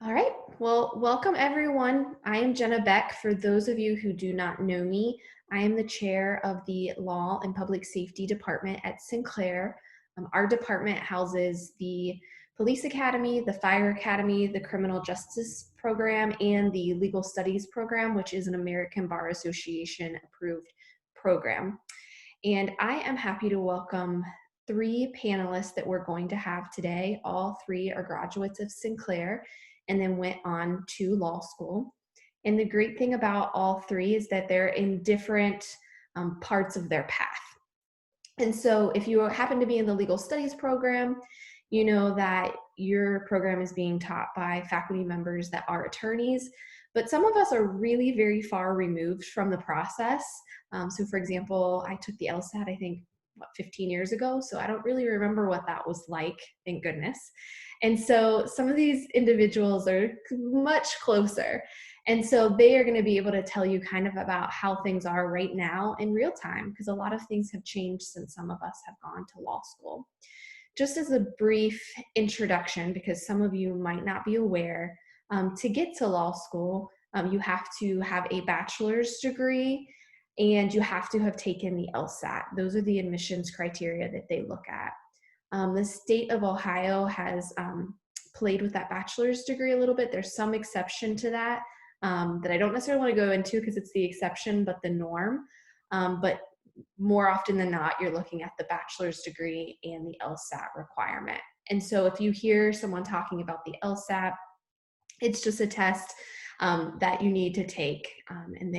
All right. Well, welcome everyone. I am Jenna Beck. For those of you who do not know me, I am the chair of the Law and Public Safety Department at Sinclair. Our department houses the Police Academy, the Fire Academy, the Criminal Justice Program, and the Legal Studies Program, which is an American Bar Association approved program. And I am happy to welcome three panelists that we're going to have today. All three are graduates of Sinclair and then went on to law school. And the great thing about all three is that they're in different parts of their path. And so if you happen to be in the legal studies program, you know that your program is being taught by faculty members that are attorneys, but some of us are really very far removed from the process. So for example, I took the LSAT, I think, 15 years ago, so I don't really remember what that was like, thank goodness. And so some of these individuals are much closer. And so they are going to be able to tell you kind of about how things are right now in real time, because a lot of things have changed since some of us have gone to law school. Just as a brief introduction, because some of you might not be aware, to get to law school, you have to have a bachelor's degree and you have to have taken the LSAT. Those are the admissions criteria that they look at. The state of Ohio has played with that bachelor's degree a little bit. There's some exception to that that I don't necessarily want to go into because it's the exception, but the norm. But more often than not, you're looking at the bachelor's degree and the LSAT requirement. And so if you hear someone talking about the LSAT, it's just a test that you need to take, and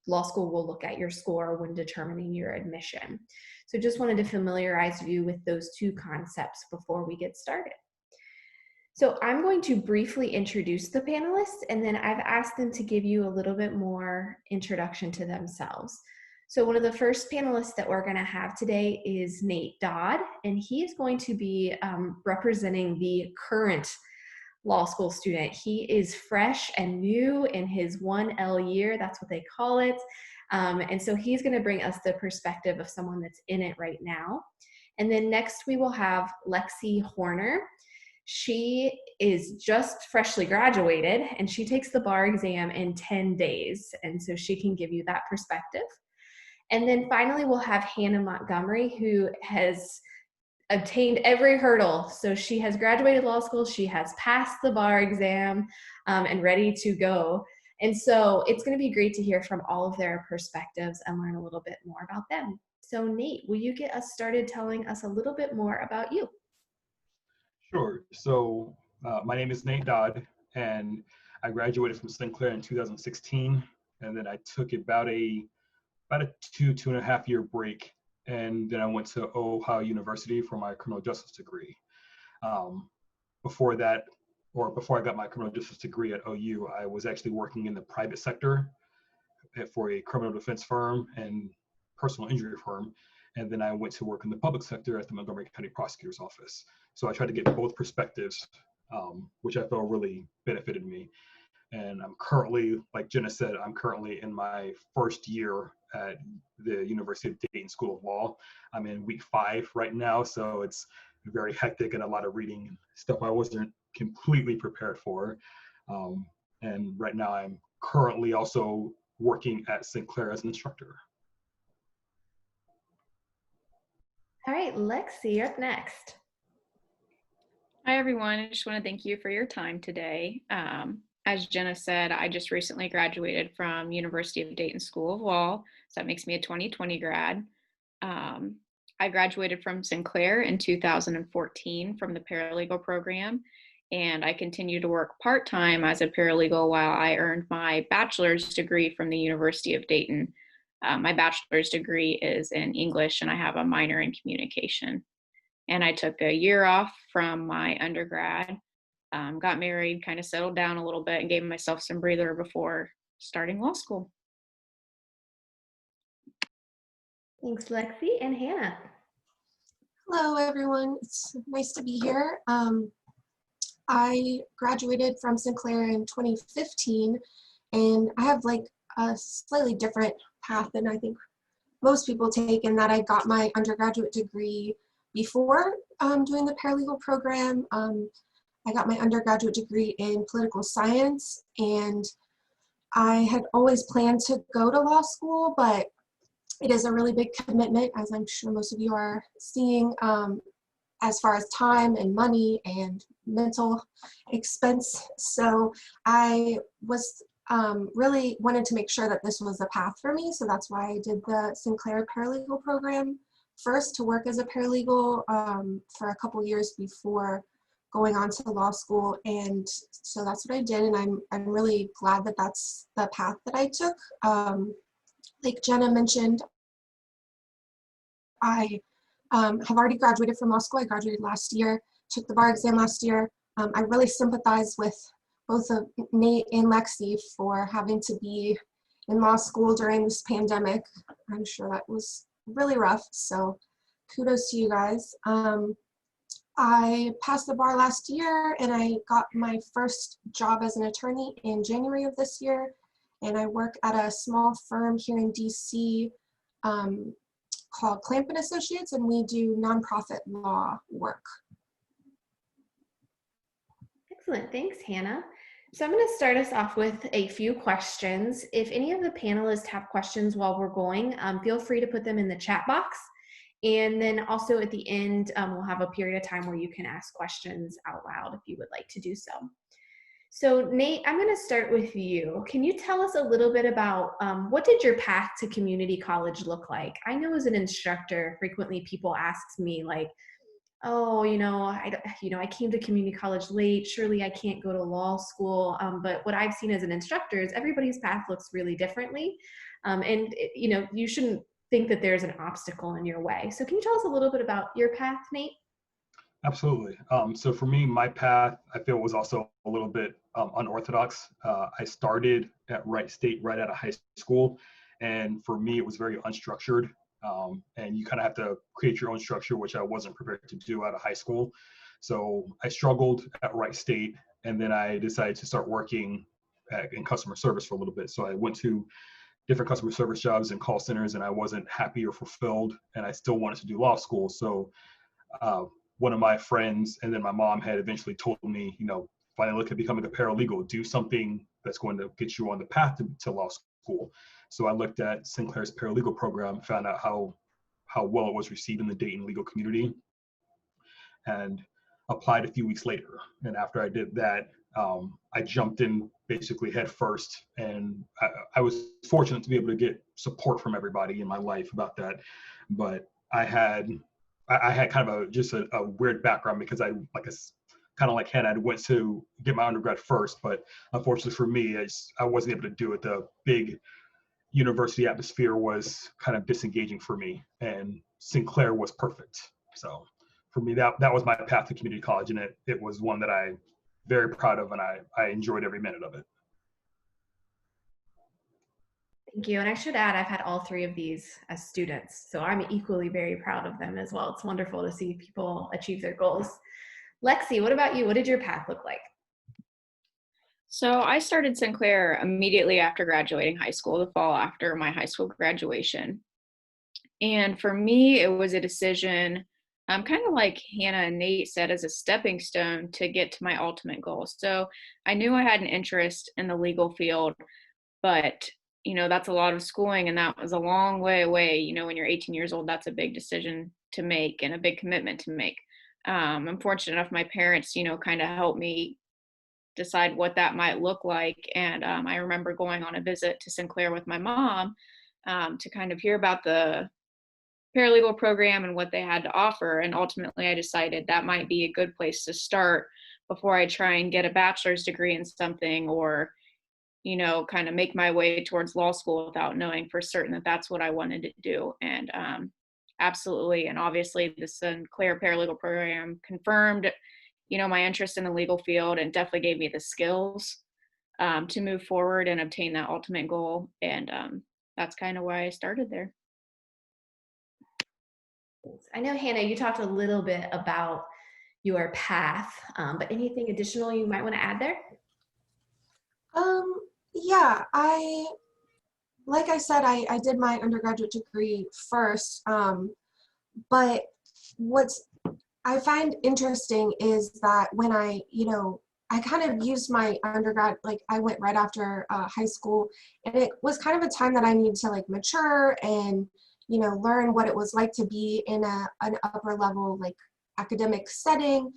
law school will look at your score when determining your admission. So just wanted to familiarize you with those two concepts before we get started. So I'm going to briefly introduce the panelists, and then I've asked them to give you a little bit more introduction to themselves. So one of the first panelists that we're going to have today is Nate Dodd, and he is going to be representing the current law school student. He is fresh and new in his 1L year, that's what they call it. And so he's going to bring us the perspective of someone that's in it right now. And then next we will have Lexi Horner. She is just freshly graduated and she takes the bar exam in 10 days. And so she can give you that perspective. And then finally we'll have Hannah Montgomery, who has obtained every hurdle. So she has graduated law school, she has passed the bar exam, and ready to go. And so it's going to be great to hear from all of their perspectives and learn a little bit more about them. So Nate, will you get us started telling us a little bit more about you? Sure. So my name is Nate Dodd, and I graduated from Sinclair in 2016, and then I took about a 2.5 year break, and then I went to Ohio University for my criminal justice degree. Before I got my criminal justice degree at OU, I was actually working in the private sector for a criminal defense firm and personal injury firm. And then I went to work in the public sector at the Montgomery County Prosecutor's Office. So I tried to get both perspectives, which I felt really benefited me. And I'm currently, like Jenna said, I'm currently in my first year at the University of Dayton School of Law. I'm in week 5 right now, so it's very hectic and a lot of reading and stuff I wasn't completely prepared for. And right now I'm currently also working at Sinclair as an instructor. All right, Lexi, you're up next. Hi, everyone. I just want to thank you for your time today. As Jenna said, I just recently graduated from University of Dayton School of Law, so that makes me a 2020 grad. I graduated from Sinclair in 2014 from the paralegal program, and I continued to work part-time as a paralegal while I earned my bachelor's degree from the University of Dayton. My bachelor's degree is in English, and I have a minor in communication. And I took a year off from my undergrad, got married, kind of settled down a little bit, and gave myself some breather before starting law school. Thanks, Lexi. And Hannah. Hello, everyone. It's nice to be here. I graduated from Sinclair in 2015, and I have like a slightly different path than I think most people take, in that I got my undergraduate degree before doing the paralegal program. I got my undergraduate degree in political science, and I had always planned to go to law school, but it is a really big commitment, as I'm sure most of you are seeing, as far as time and money and mental expense. So I was really wanted to make sure that this was a path for me. So that's why I did the Sinclair Paralegal Program first, to work as a paralegal for a couple years before going on to law school. And so that's what I did. And I'm really glad that that's the path that I took. Like Jenna mentioned, I have already graduated from law school. I graduated last year, took the bar exam last year. I really sympathize with both of Nate and Lexi for having to be in law school during this pandemic. I'm sure that was really rough, so kudos to you guys. I passed the bar last year, and I got my first job as an attorney in January of this year, and I work at a small firm here in DC called Clamp & Associates, and we do nonprofit law work. Excellent. Thanks, Hannah. So I'm going to start us off with a few questions. If any of the panelists have questions while we're going, feel free to put them in the chat box. And then also at the end, we'll have a period of time where you can ask questions out loud if you would like to do so. So Nate, I'm going to start with you. Can you tell us a little bit about what did your path to community college look like? I know as an instructor, frequently people ask me like, oh, I came to community college late. Surely I can't go to law school. But what I've seen as an instructor is everybody's path looks really differently. You shouldn't think that there's an obstacle in your way. So can you tell us a little bit about your path, Nate? Absolutely. So for me, my path, I feel, was also a little bit unorthodox. I started at Wright State right out of high school. And for me, it was very unstructured. And you kind of have to create your own structure, which I wasn't prepared to do out of high school. So I struggled at Wright State, and then I decided to start working in customer service for a little bit. So I went to different customer service jobs and call centers, and I wasn't happy or fulfilled, and I still wanted to do law school. So one of my friends and then my mom had eventually told me, finally look at becoming a paralegal, do something that's going to get you on the path to law school. So I looked at Sinclair's paralegal program, found out how well it was received in the Dayton legal community, and applied a few weeks later. And after I did that, I jumped in basically head first, and I was fortunate to be able to get support from everybody in my life about that. But I had kind of a weird background because kind of like Hannah, I went to get my undergrad first, but unfortunately for me, I wasn't able to do it. The big university atmosphere was kind of disengaging for me, and Sinclair was perfect. So for me, that was my path to community college, and it was one that I'm very proud of, and I enjoyed every minute of it. Thank you. And I should add, I've had all three of these as students, so I'm equally very proud of them as well. It's wonderful to see people achieve their goals. Lexi, what about you? What did your path look like? So I started Sinclair immediately after graduating high school, the fall after my high school graduation. And for me, it was a decision, kind of like Hannah and Nate said, as a stepping stone to get to my ultimate goal. So I knew I had an interest in the legal field, but that's a lot of schooling, and that was a long way away. When you're 18 years old, that's a big decision to make and a big commitment to make. I'm fortunate enough, my parents, kind of helped me decide what that might look like. And I remember going on a visit to Sinclair with my mom to kind of hear about the paralegal program and what they had to offer. And ultimately, I decided that might be a good place to start before I try and get a bachelor's degree in something, or kind of make my way towards law school without knowing for certain that that's what I wanted to do. And absolutely, and obviously the Sinclair Paralegal Program confirmed, my interest in the legal field, and definitely gave me the skills to move forward and obtain that ultimate goal. And that's kind of why I started there. I know, Hannah, you talked a little bit about your path, but anything additional you might want to add there? Yeah, like I said, I did my undergraduate degree first, but what's I find interesting is that when I kind of used my undergrad, like I went right after high school, and it was kind of a time that I needed to like mature and, learn what it was like to be in an upper level, like academic setting.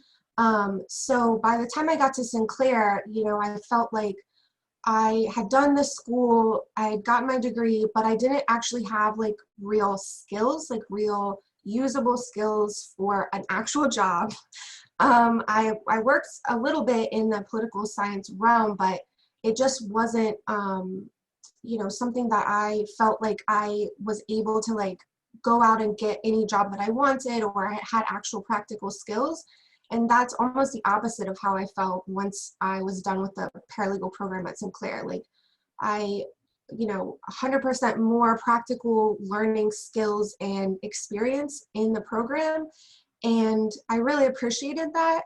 So by the time I got to Sinclair, I felt like I had done the school, I had gotten my degree, but I didn't actually have like real skills, like real usable skills for an actual job. I worked a little bit in the political science realm, but it just wasn't, something that I felt like I was able to like go out and get any job that I wanted or I had actual practical skills. And that's almost the opposite of how I felt once I was done with the paralegal program at Sinclair. Like I, 100% more practical learning skills and experience in the program. And I really appreciated that.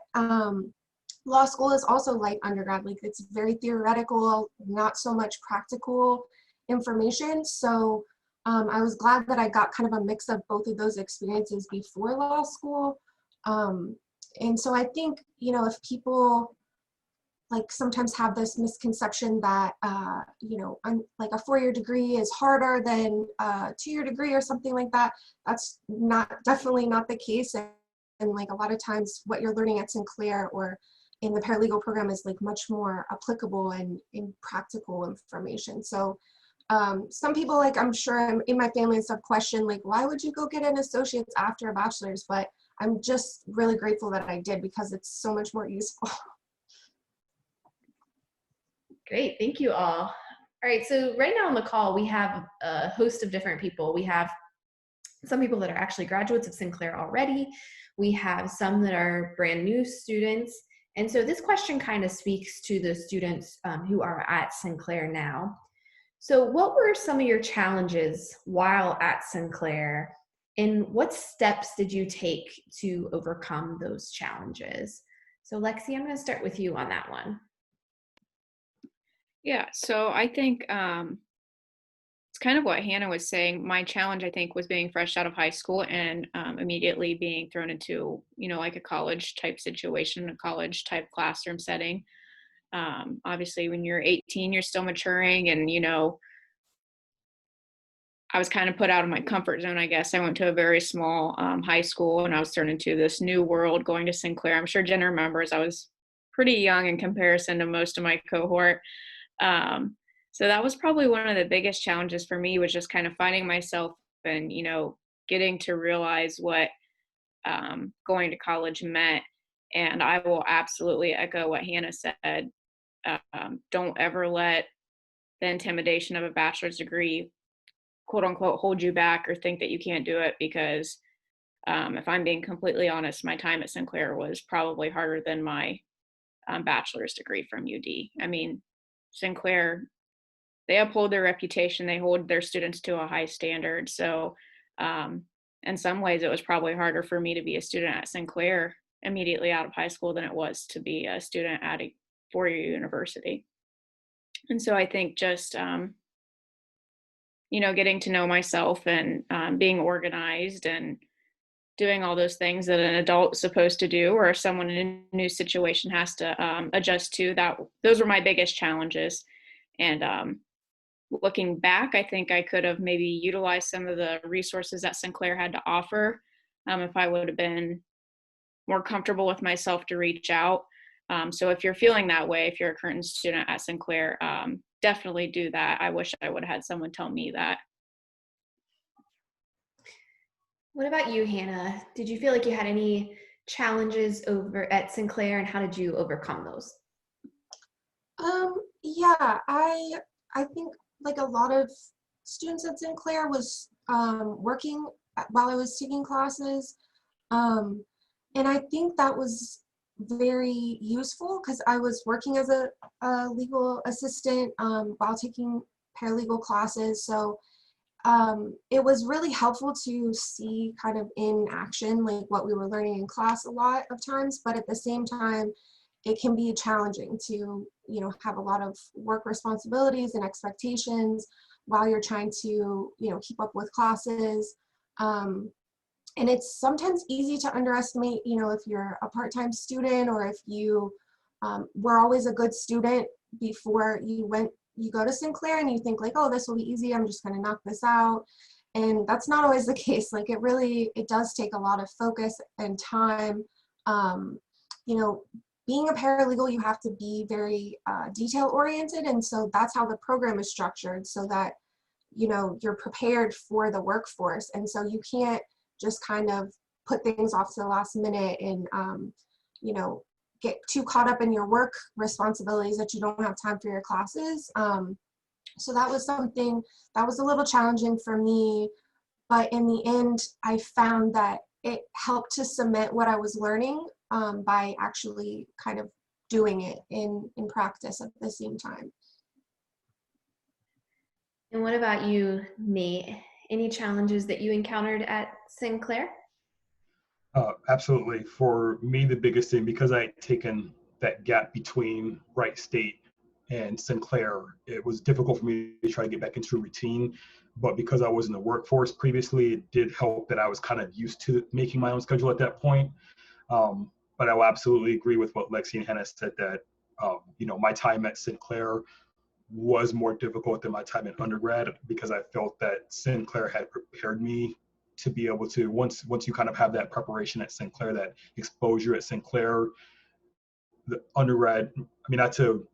Law school is also like undergrad, like it's very theoretical, not so much practical information. So I was glad that I got kind of a mix of both of those experiences before law school. And so I think, if people like sometimes have this misconception that, like a 4-year degree is harder than a 2-year degree or something like that, that's definitely not the case. And like a lot of times what you're learning at Sinclair or in the paralegal program is like much more applicable and in practical information. So some people, like I'm sure in my family and stuff, question like, why would you go get an associate's after a bachelor's? But I'm just really grateful that I did because it's so much more useful. Great, thank you all. All right, so right now on the call, we have a host of different people. We have some people that are actually graduates of Sinclair already. We have some that are brand new students. And so this question kind of speaks to the students who are at Sinclair now. So what were some of your challenges while at Sinclair, and what steps did you take to overcome those challenges? So Lexi, I'm going to start with you on that one. Yeah, so I think it's kind of what Hannah was saying. My challenge, I think, was being fresh out of high school and immediately being thrown into, like a college type situation, a college type classroom setting. Obviously, when you're 18, you're still maturing, and I was kind of put out of my comfort zone, I guess. I went to a very small high school, and I was thrown into this new world going to Sinclair. I'm sure Jenna remembers I was pretty young in comparison to most of my cohort. So that was probably one of the biggest challenges for me, was just kind of finding myself and, getting to realize what going to college meant. And I will absolutely echo what Hannah said. Don't ever let the intimidation of a bachelor's degree, quote unquote, hold you back or think that you can't do it, because if I'm being completely honest, my time at Sinclair was probably harder than my bachelor's degree from UD. I mean, Sinclair, they uphold their reputation, they hold their students to a high standard. So in some ways it was probably harder for me to be a student at Sinclair immediately out of high school than it was to be a student at a 4-year university. And so I think just getting to know myself and being organized and doing all those things that an adult is supposed to do, or someone in a new situation has to adjust to, those were my biggest challenges. And looking back, I think I could have maybe utilized some of the resources that Sinclair had to offer if I would have been more comfortable with myself to reach out. So if you're feeling that way, if you're a current student at Sinclair, definitely do that. I wish I would have had someone tell me that. What about you, Hannah? Did you feel like you had any challenges over at Sinclair, and how did you overcome those? Yeah, I think like a lot of students at Sinclair was working while I was taking classes. And I think that was very useful because I was working as a legal assistant while taking paralegal classes. So it was really helpful to see kind of in action like what we were learning in class a lot of times, but at the same time, it can be challenging to, have a lot of work responsibilities and expectations while you're trying to, keep up with classes. And it's sometimes easy to underestimate, if you're a part-time student or if you were always a good student before you go to Sinclair and you think like, oh, this will be easy. I'm just going to knock this out. And that's not always the case. Like it does take a lot of focus and time. Um, you know, being a paralegal, you have to be very detail oriented. And so that's how the program is structured so that, you're prepared for the workforce. And so you can't just kind of put things off to the last minute and, get too caught up in your work responsibilities that you don't have time for your classes. So that was something that was a little challenging for me, but in the end, I found that it helped to cement what I was learning by actually kind of doing it in practice at the same time. And what about you, Nate? Any challenges that you encountered at Sinclair? Absolutely. For me, the biggest thing, because I had taken that gap between Wright State and Sinclair, it was difficult for me to try to get back into a routine. But because I was in the workforce previously, it did help that I was kind of used to making my own schedule at that point. But I will absolutely agree with what Lexi and Hannah said that, my time at Sinclair was more difficult than my time in undergrad because I felt that Sinclair had prepared me to be able to, once you kind of have that preparation at Sinclair, that exposure at Sinclair, the undergrad, I mean, not to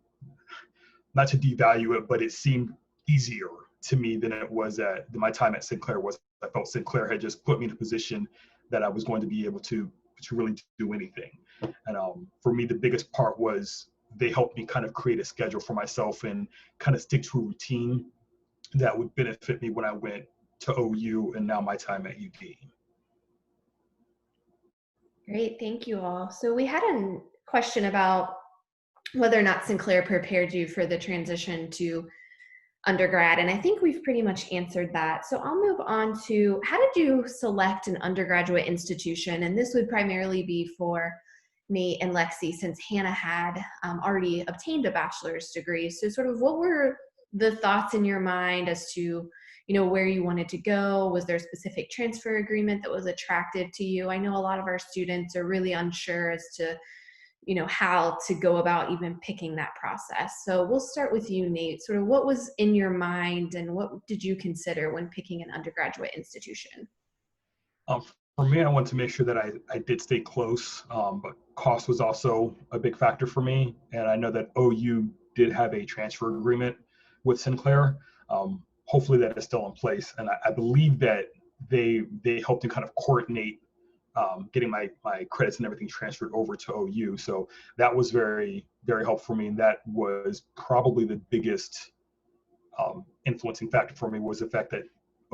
devalue it, but it seemed easier to me than it was than my time at Sinclair was. I felt Sinclair had just put me in a position that I was going to be able to really do anything. And for me, the biggest part was they helped me kind of create a schedule for myself and kind of stick to a routine that would benefit me when I went to OU and now my time at UD. Great, thank you all. So we had a question about whether or not Sinclair prepared you for the transition to undergrad, and I think we've pretty much answered that. So I'll move on to, how did you select an undergraduate institution? And this would primarily be for Nate and Lexi, since Hannah had already obtained a bachelor's degree. So sort of what were the thoughts in your mind as to, where you wanted to go? Was there a specific transfer agreement that was attractive to you? I know a lot of our students are really unsure as to how to go about even picking that process. So we'll start with you, Nate. Sort of what was in your mind and what did you consider when picking an undergraduate institution? For me, I wanted to make sure that I did stay close, but cost was also a big factor for me. And I know that OU did have a transfer agreement with Sinclair. Hopefully that is still in place. And I believe that they helped to kind of coordinate getting my credits and everything transferred over to OU. So that was very, very helpful for me. And that was probably the biggest influencing factor for me, was the fact that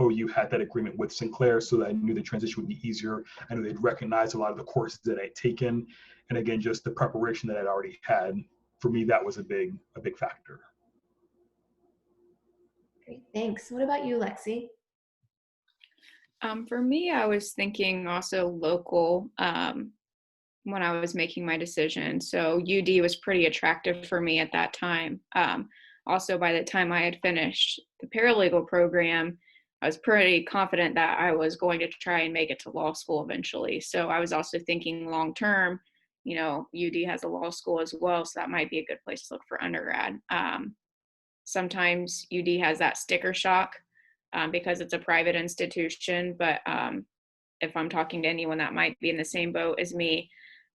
OU had that agreement with Sinclair, so that I knew the transition would be easier. I knew they'd recognize a lot of the courses that I'd taken. And again, just the preparation that I'd already had. For me, that was a big factor. Great, thanks. What about you, Lexi? For me, I was thinking also local when I was making my decision. So UD was pretty attractive for me at that time. Also, by the time I had finished the paralegal program, I was pretty confident that I was going to try and make it to law school eventually. So I was also thinking long term, UD has a law school as well, so that might be a good place to look for undergrad. Sometimes UD has that sticker shock because it's a private institution, but if I'm talking to anyone that might be in the same boat as me,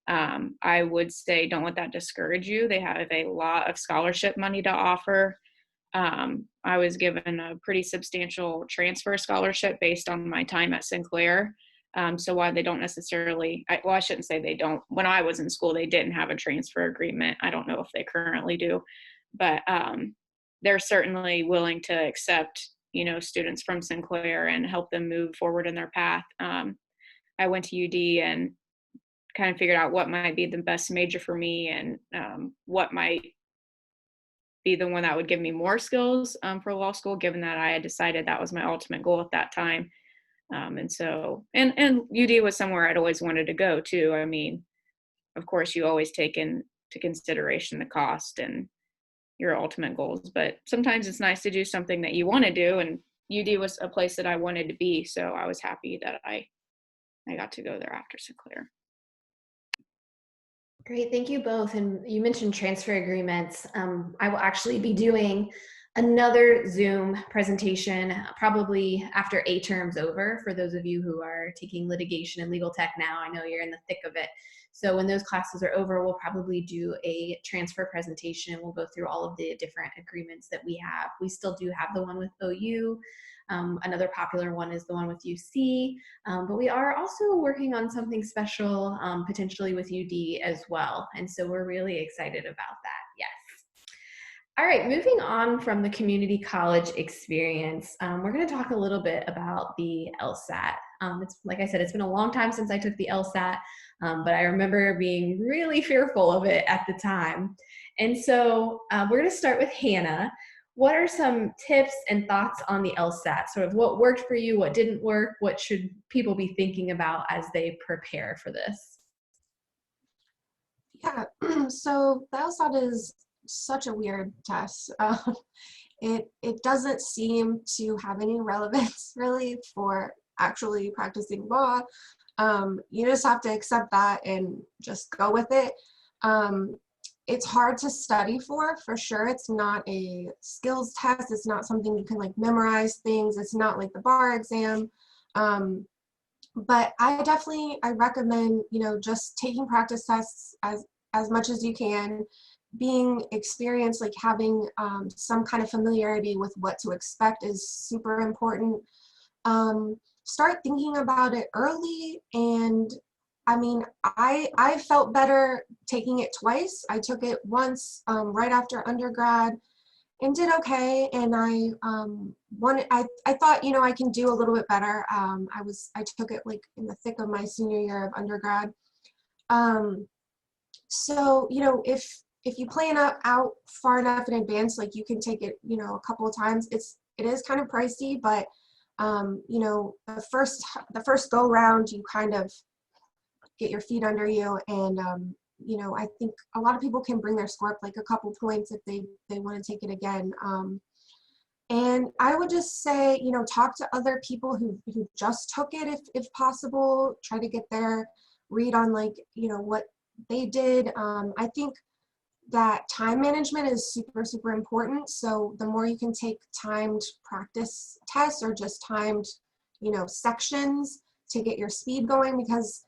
I would say don't let that discourage you. They have a lot of scholarship money to offer. I was given a pretty substantial transfer scholarship based on my time at Sinclair. So while they don't necessarily, I shouldn't say they don't. When I was in school, they didn't have a transfer agreement. I don't know if they currently do, but they're certainly willing to accept, students from Sinclair and help them move forward in their path. I went to UD and kind of figured out what might be the best major for me and what might be the one that would give me more skills for law school, given that I had decided that was my ultimate goal at that time. And UD was somewhere I'd always wanted to go too. I mean, of course, you always take into consideration the cost and your ultimate goals, but sometimes it's nice to do something that you want to do. And UD was a place that I wanted to be. So I was happy that I I got to go there after Sinclair. Great, thank you both. And you mentioned transfer agreements. I will actually be doing another Zoom presentation probably after A term's over. For those of you who are taking litigation and legal tech now, I know you're in the thick of it. So when those classes are over, we'll probably do a transfer presentation. We'll go through all of the different agreements that we have. We still do have the one with OU. Another popular one is the one with UC. But we are also working on something special, potentially with UD as well. And so we're really excited about that. Yes. All right, moving on from the community college experience, we're going to talk a little bit about the LSAT. It's like I said, it's been a long time since I took the LSAT, but I remember being really fearful of it at the time. And so we're going to start with Hannah. What are some tips and thoughts on the LSAT? Sort of what worked for you, what didn't work, what should people be thinking about as they prepare for this? Yeah, so the LSAT is such a weird test. It doesn't seem to have any relevance really for actually practicing law. You just have to accept that and just go with it. It's hard to study for sure. It's not a skills test. It's not something you can like memorize things. It's not like the bar exam. But I recommend, just taking practice tests as much as you can, being experienced, like having some kind of familiarity with what to expect is super important. Start thinking about it early. And I mean, I felt better taking it twice. I took it once right after undergrad and did okay. And I thought, I can do a little bit better. I took it like in the thick of my senior year of undergrad. So, if you plan out far enough in advance, like you can take it, a couple of times. It is kind of pricey, but the first go round, you kind of get your feet under you, and I think a lot of people can bring their score up like a couple points if they want to take it again. And I would just say, talk to other people who just took it if possible. Try to get their read on like, what they did. I think that time management is super, super important. So the more you can take timed practice tests or just timed, sections to get your speed going, because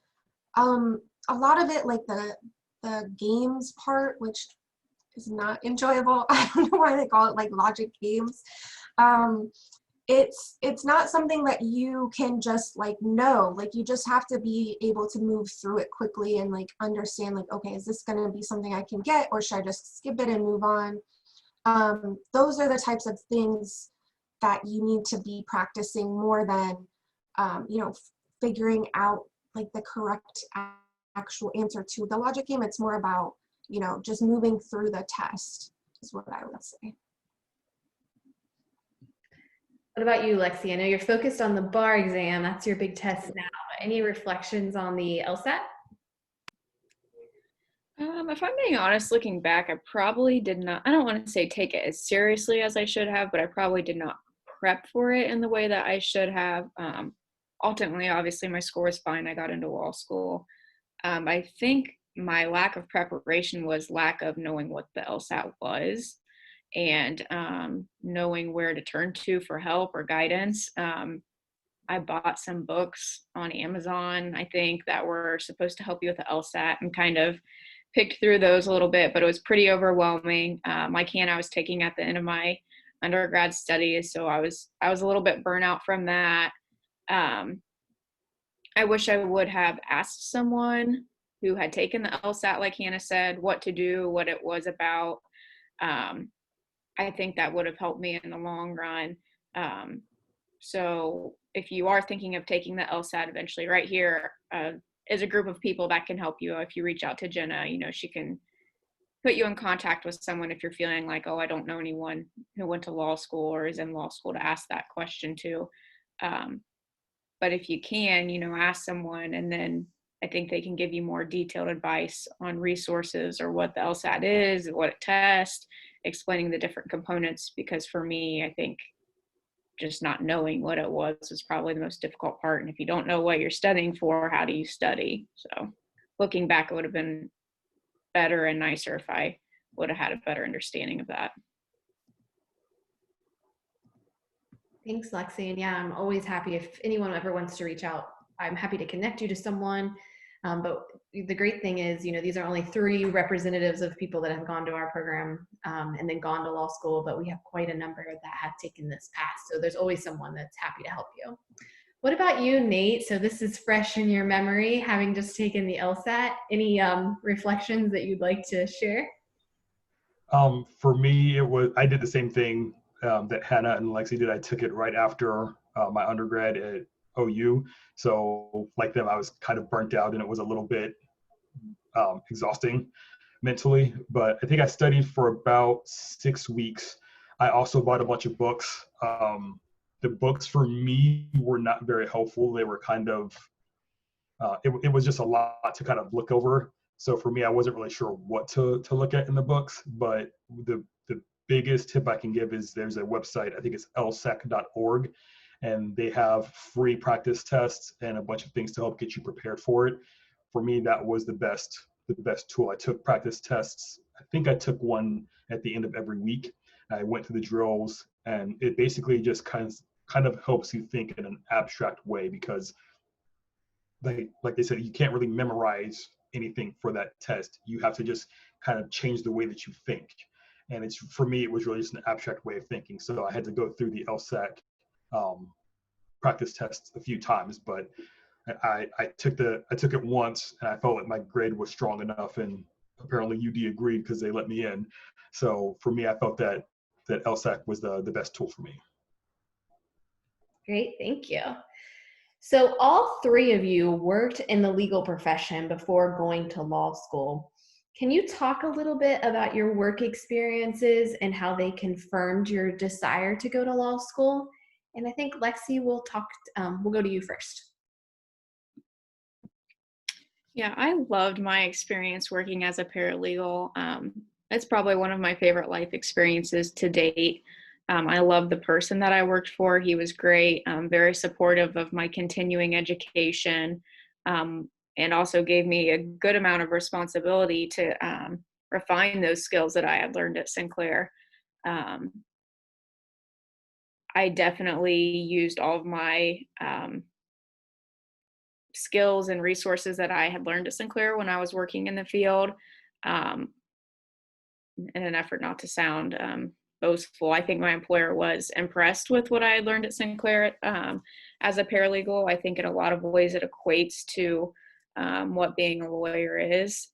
a lot of it, like the games part, which is not enjoyable. I don't know why they call it like logic games. It's not something that you can just like know. Like you just have to be able to move through it quickly and like understand like, okay, is this going to be something I can get, or should I just skip it and move on? Those are the types of things that you need to be practicing more than figuring out like the correct actual answer to the logic game. It's more about, just moving through the test is what I would say. What about you, Lexi? I know you're focused on the bar exam. That's your big test now. But any reflections on the LSAT? If I'm being honest, looking back, I probably did not, I don't want to say take it as seriously as I should have, but I probably did not prep for it in the way that I should have. Ultimately, obviously, my score was fine. I got into law school. I think my lack of preparation was lack of knowing what the LSAT was and knowing where to turn to for help or guidance. I bought some books on Amazon, I think, that were supposed to help you with the LSAT, and kind of picked through those a little bit, but it was pretty overwhelming. I was taking at the end of my undergrad studies, so I was a little bit burnt from that. I wish I would have asked someone who had taken the LSAT, like Hannah said, what to do, what it was about. I think that would have helped me in the long run. So if you are thinking of taking the LSAT eventually, right here is a group of people that can help you. If you reach out to Jenna, she can put you in contact with someone if you're feeling like, oh, I don't know anyone who went to law school or is in law school to ask that question to. But if you can, ask someone, and then I think they can give you more detailed advice on resources or what the LSAT is, what it tests, explaining the different components. Because for me, I think just not knowing what it was probably the most difficult part. And if you don't know what you're studying for, how do you study? So looking back, it would have been better and nicer if I would have had a better understanding of that. Thanks, Lexi. And yeah, I'm always happy if anyone ever wants to reach out. I'm happy to connect you to someone. But the great thing is, these are only 3 representatives of people that have gone to our program and then gone to law school, but we have quite a number that have taken this path. So there's always someone that's happy to help you. What about you, Nate? So this is fresh in your memory, having just taken the LSAT. Any reflections that you'd like to share? For me, I did the same thing that Hannah and Lexi did. I took it right after my undergrad at OU. So like them, I was kind of burnt out and it was a little bit exhausting mentally, but I think I studied for about 6 weeks. I also bought a bunch of books. The books for me were not very helpful. They were kind of, it was just a lot to kind of look over. So for me, I wasn't really sure what to look at in the books, but the biggest tip I can give is there's a website, I think it's lsec.org, and they have free practice tests and a bunch of things to help get you prepared for it. For me, that was the best tool. I took practice tests. I think I took one at the end of every week. I went through the drills, and it basically just kind of helps you think in an abstract way, because like they said, you can't really memorize anything for that test. You have to just kind of change the way that you think. And for me, it was really just an abstract way of thinking. So I had to go through the LSAC practice tests a few times, but I took it once and I felt like my grade was strong enough, and apparently UD agreed because they let me in. So for me, I felt that LSAC was the best tool for me. Great, thank you. So all 3 of you worked in the legal profession before going to law school. Can you talk a little bit about your work experiences and how they confirmed your desire to go to law school? And I think Lexi will we'll go to you first. Yeah, I loved my experience working as a paralegal. It's probably one of my favorite life experiences to date. I love the person that I worked for. He was great, very supportive of my continuing education, and also gave me a good amount of responsibility to refine those skills that I had learned at Sinclair. I definitely used all of my skills and resources that I had learned at Sinclair when I was working in the field, um, in an effort not to sound boastful. I think my employer was impressed with what I had learned at Sinclair as a paralegal. I think in a lot of ways it equates to what being a lawyer is.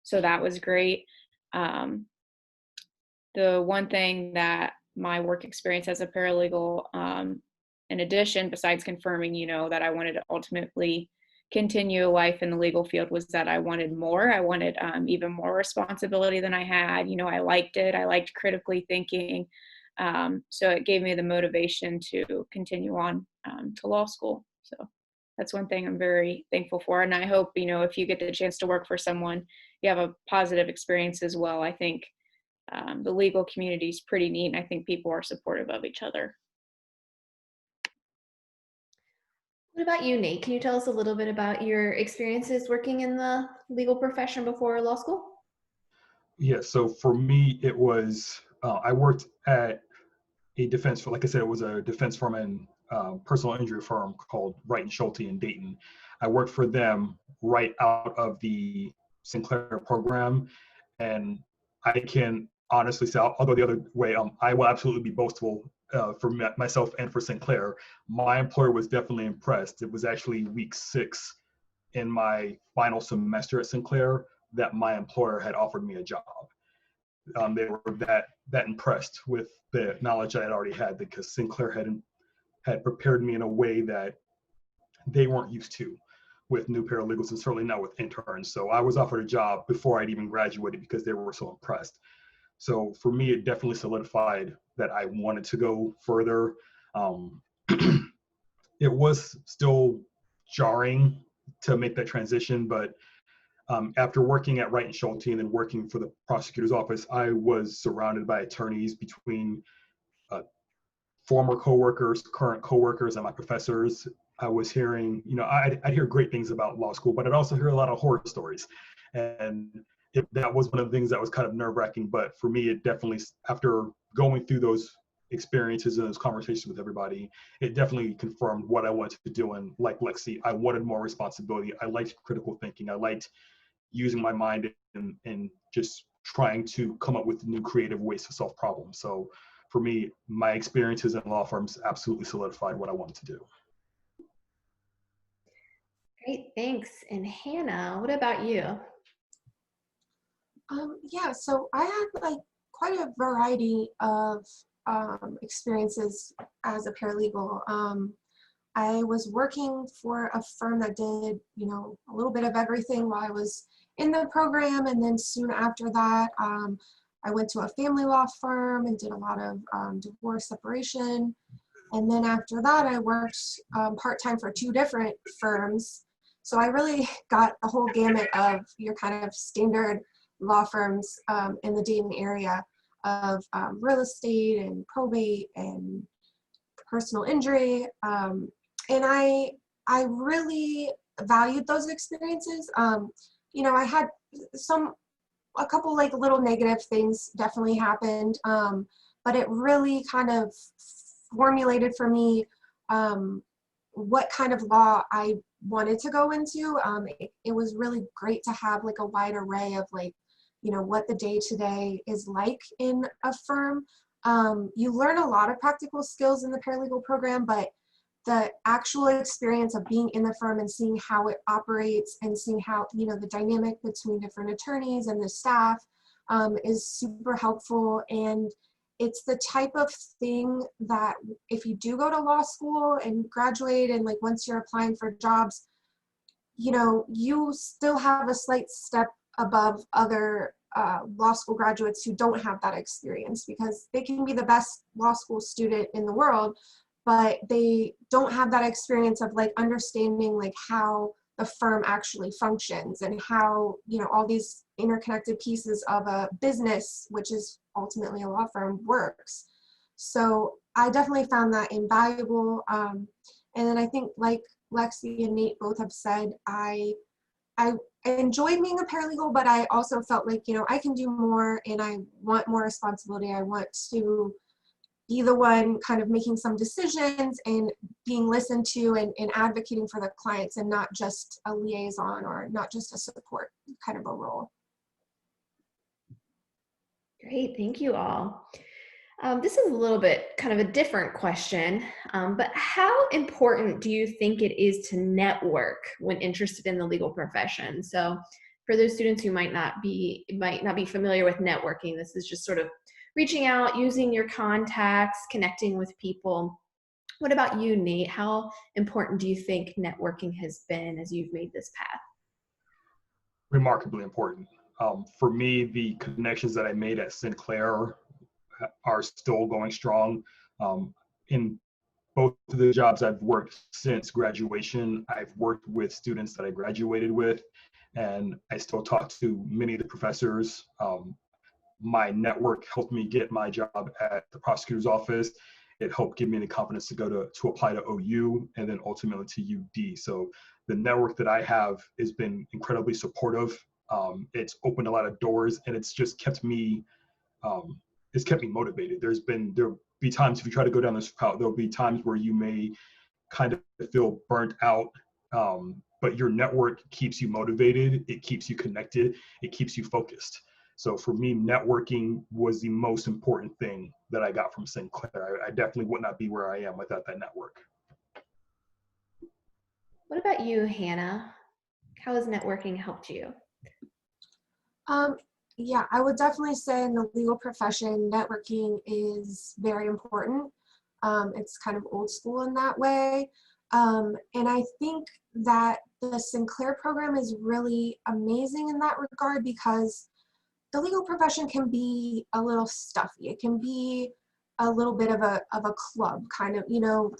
So that was great. The one thing that my work experience as a paralegal, in addition, besides confirming, that I wanted to ultimately continue a life in the legal field, was that I wanted more. I wanted even more responsibility than I had. I liked it. I liked critically thinking. So it gave me the motivation to continue on to law school. So that's one thing I'm very thankful for. And I hope, if you get the chance to work for someone, you have a positive experience as well. I think the legal community is pretty neat, and I think people are supportive of each other. What about you, Nate? Can you tell us a little bit about your experiences working in the legal profession before law school? Yeah, so for me, it was, I worked at a defense firm. Like I said, it was a defense firm and personal injury firm called Wright and Schulte in Dayton. I worked for them right out of the Sinclair program. And I can honestly say, I'll go the other way. I will absolutely be boastful for myself and for Sinclair. My employer was definitely impressed. It was actually week 6 in my final semester at Sinclair that my employer had offered me a job. They were that impressed with the knowledge I had already had, because Sinclair had prepared me in a way that they weren't used to with new paralegals, and certainly not with interns. So I was offered a job before I'd even graduated because they were so impressed. So for me, it definitely solidified that I wanted to go further. It was still jarring to make that transition, but after working at Wright and Schulte and then working for the prosecutor's office, I was surrounded by attorneys between former coworkers, current coworkers, and my professors, I was hearing, I'd hear great things about law school, but I'd also hear a lot of horror stories. And that was one of the things that was kind of nerve-wracking. But for me, it definitely, after going through those experiences and those conversations with everybody, it definitely confirmed what I wanted to do. And like Lexi, I wanted more responsibility. I liked critical thinking. I liked using my mind and just trying to come up with new creative ways to solve problems. So for me, my experiences in law firms absolutely solidified what I wanted to do. Great, thanks. And Hannah, what about you? Yeah, so I had like quite a variety of experiences as a paralegal. I was working for a firm that did, a little bit of everything while I was in the program, and then soon after that, I went to a family law firm and did a lot of divorce separation. And then after that, I worked part-time for 2 different firms. So I really got the whole gamut of your kind of standard law firms in the Dayton area of real estate and probate and personal injury. And I really valued those experiences. I had a couple like little negative things definitely happened, but it really kind of formulated for me what kind of law I wanted to go into. It was really great to have like a wide array of like, what the day-to-day is like in a firm. You learn a lot of practical skills in the paralegal program, but the actual experience of being in the firm and seeing how it operates and seeing how, the dynamic between different attorneys and the staff is super helpful. And it's the type of thing that if you do go to law school and graduate and like once you're applying for jobs, you still have a slight step above other law school graduates who don't have that experience, because they can be the best law school student in the world, but they don't have that experience of like understanding like how the firm actually functions and how, all these interconnected pieces of a business, which is ultimately a law firm, works. So I definitely found that invaluable. And then I think like Lexi and Nate both have said, I enjoyed being a paralegal, but I also felt like, I can do more and I want more responsibility. I want to be the one kind of making some decisions and being listened to and advocating for the clients, and not just a liaison or not just a support kind of a role. Great, thank you all. This is a little bit kind of a different question, but how important do you think it is to network when interested in the legal profession? So for those students who might not be familiar with networking, this is just sort of reaching out, using your contacts, connecting with people. What about you, Nate? How important do you think networking has been as you've made this path? Remarkably important. For me, the connections that I made at Sinclair are still going strong. In both of the jobs I've worked since graduation, I've worked with students that I graduated with, and I still talk to many of the professors. My network helped me get my job at the prosecutor's office. It helped give me the confidence to go to apply to OU and then ultimately to UD. So the network that I have has been incredibly supportive. It's opened a lot of doors, and it's just kept me motivated. There'll be times if you try to go down this route, there'll be times where you may kind of feel burnt out, but your network keeps you motivated. It keeps you connected. It keeps you focused. So for me, networking was the most important thing that I got from Sinclair. I definitely would not be where I am without that network. What about you, Hannah? How has networking helped you? Yeah, I would definitely say in the legal profession, networking is very important. It's kind of old school in that way. And I think that the Sinclair program is really amazing in that regard, because the legal profession can be a little stuffy. It can be a little bit of a club, kind of,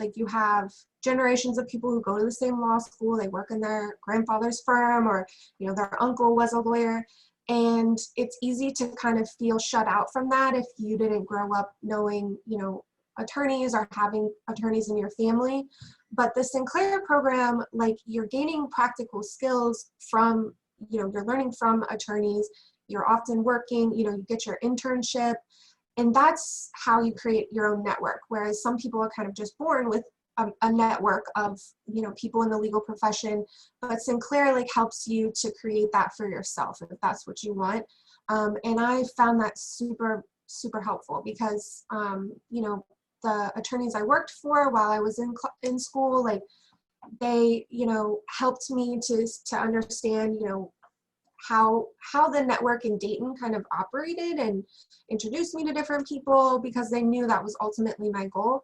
like you have generations of people who go to the same law school, they work in their grandfather's firm, or, their uncle was a lawyer. And it's easy to kind of feel shut out from that if you didn't grow up knowing, attorneys or having attorneys in your family. But the Sinclair program, like, you're gaining practical skills from, you're learning from attorneys. You're often working, you get your internship, and that's how you create your own network. Whereas some people are kind of just born with a network of, people in the legal profession, but Sinclair like helps you to create that for yourself if that's what you want. And I found that super, super helpful because, the attorneys I worked for while I was in school, like, they, helped me to understand, how the network in Dayton kind of operated and introduced me to different people because they knew that was ultimately my goal.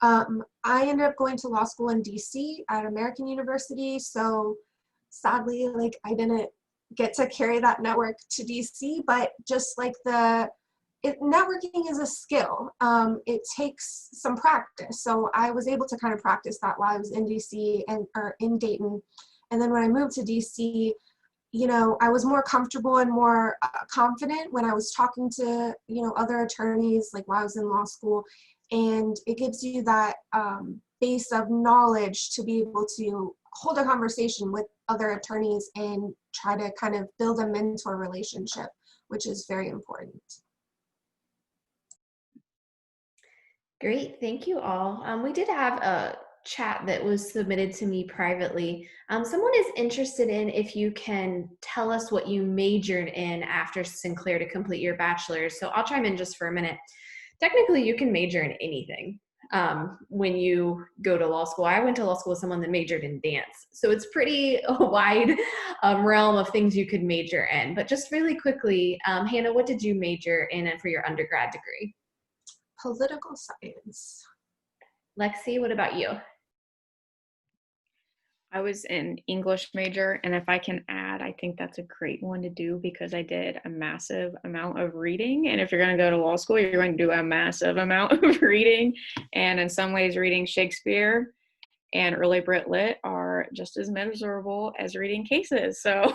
I ended up going to law school in DC at American University. So sadly, like, I didn't get to carry that network to DC, but just like networking is a skill. It takes some practice. So I was able to kind of practice that while I was in DC or in Dayton. And then when I moved to DC, I was more comfortable and more confident when I was talking to, other attorneys, like while I was in law school. And it gives you that base of knowledge to be able to hold a conversation with other attorneys and try to kind of build a mentor relationship, which is very important. Great, thank you all. We did have a chat that was submitted to me privately. Someone is interested in if you can tell us what you majored in after Sinclair to complete your bachelor's. So I'll chime in just for a minute. Technically, you can major in anything when you go to law school. I went to law school with someone that majored in dance. So it's pretty a wide realm of things you could major in. But just really quickly, Hannah, what did you major in for your undergrad degree? Political science. Lexi, what about you? I was an English major, and if I can add, I think that's a great one to do because I did a massive amount of reading. And if you're going to go to law school, you're going to do a massive amount of reading. And in some ways, reading Shakespeare and early Brit Lit are just as miserable as reading cases. So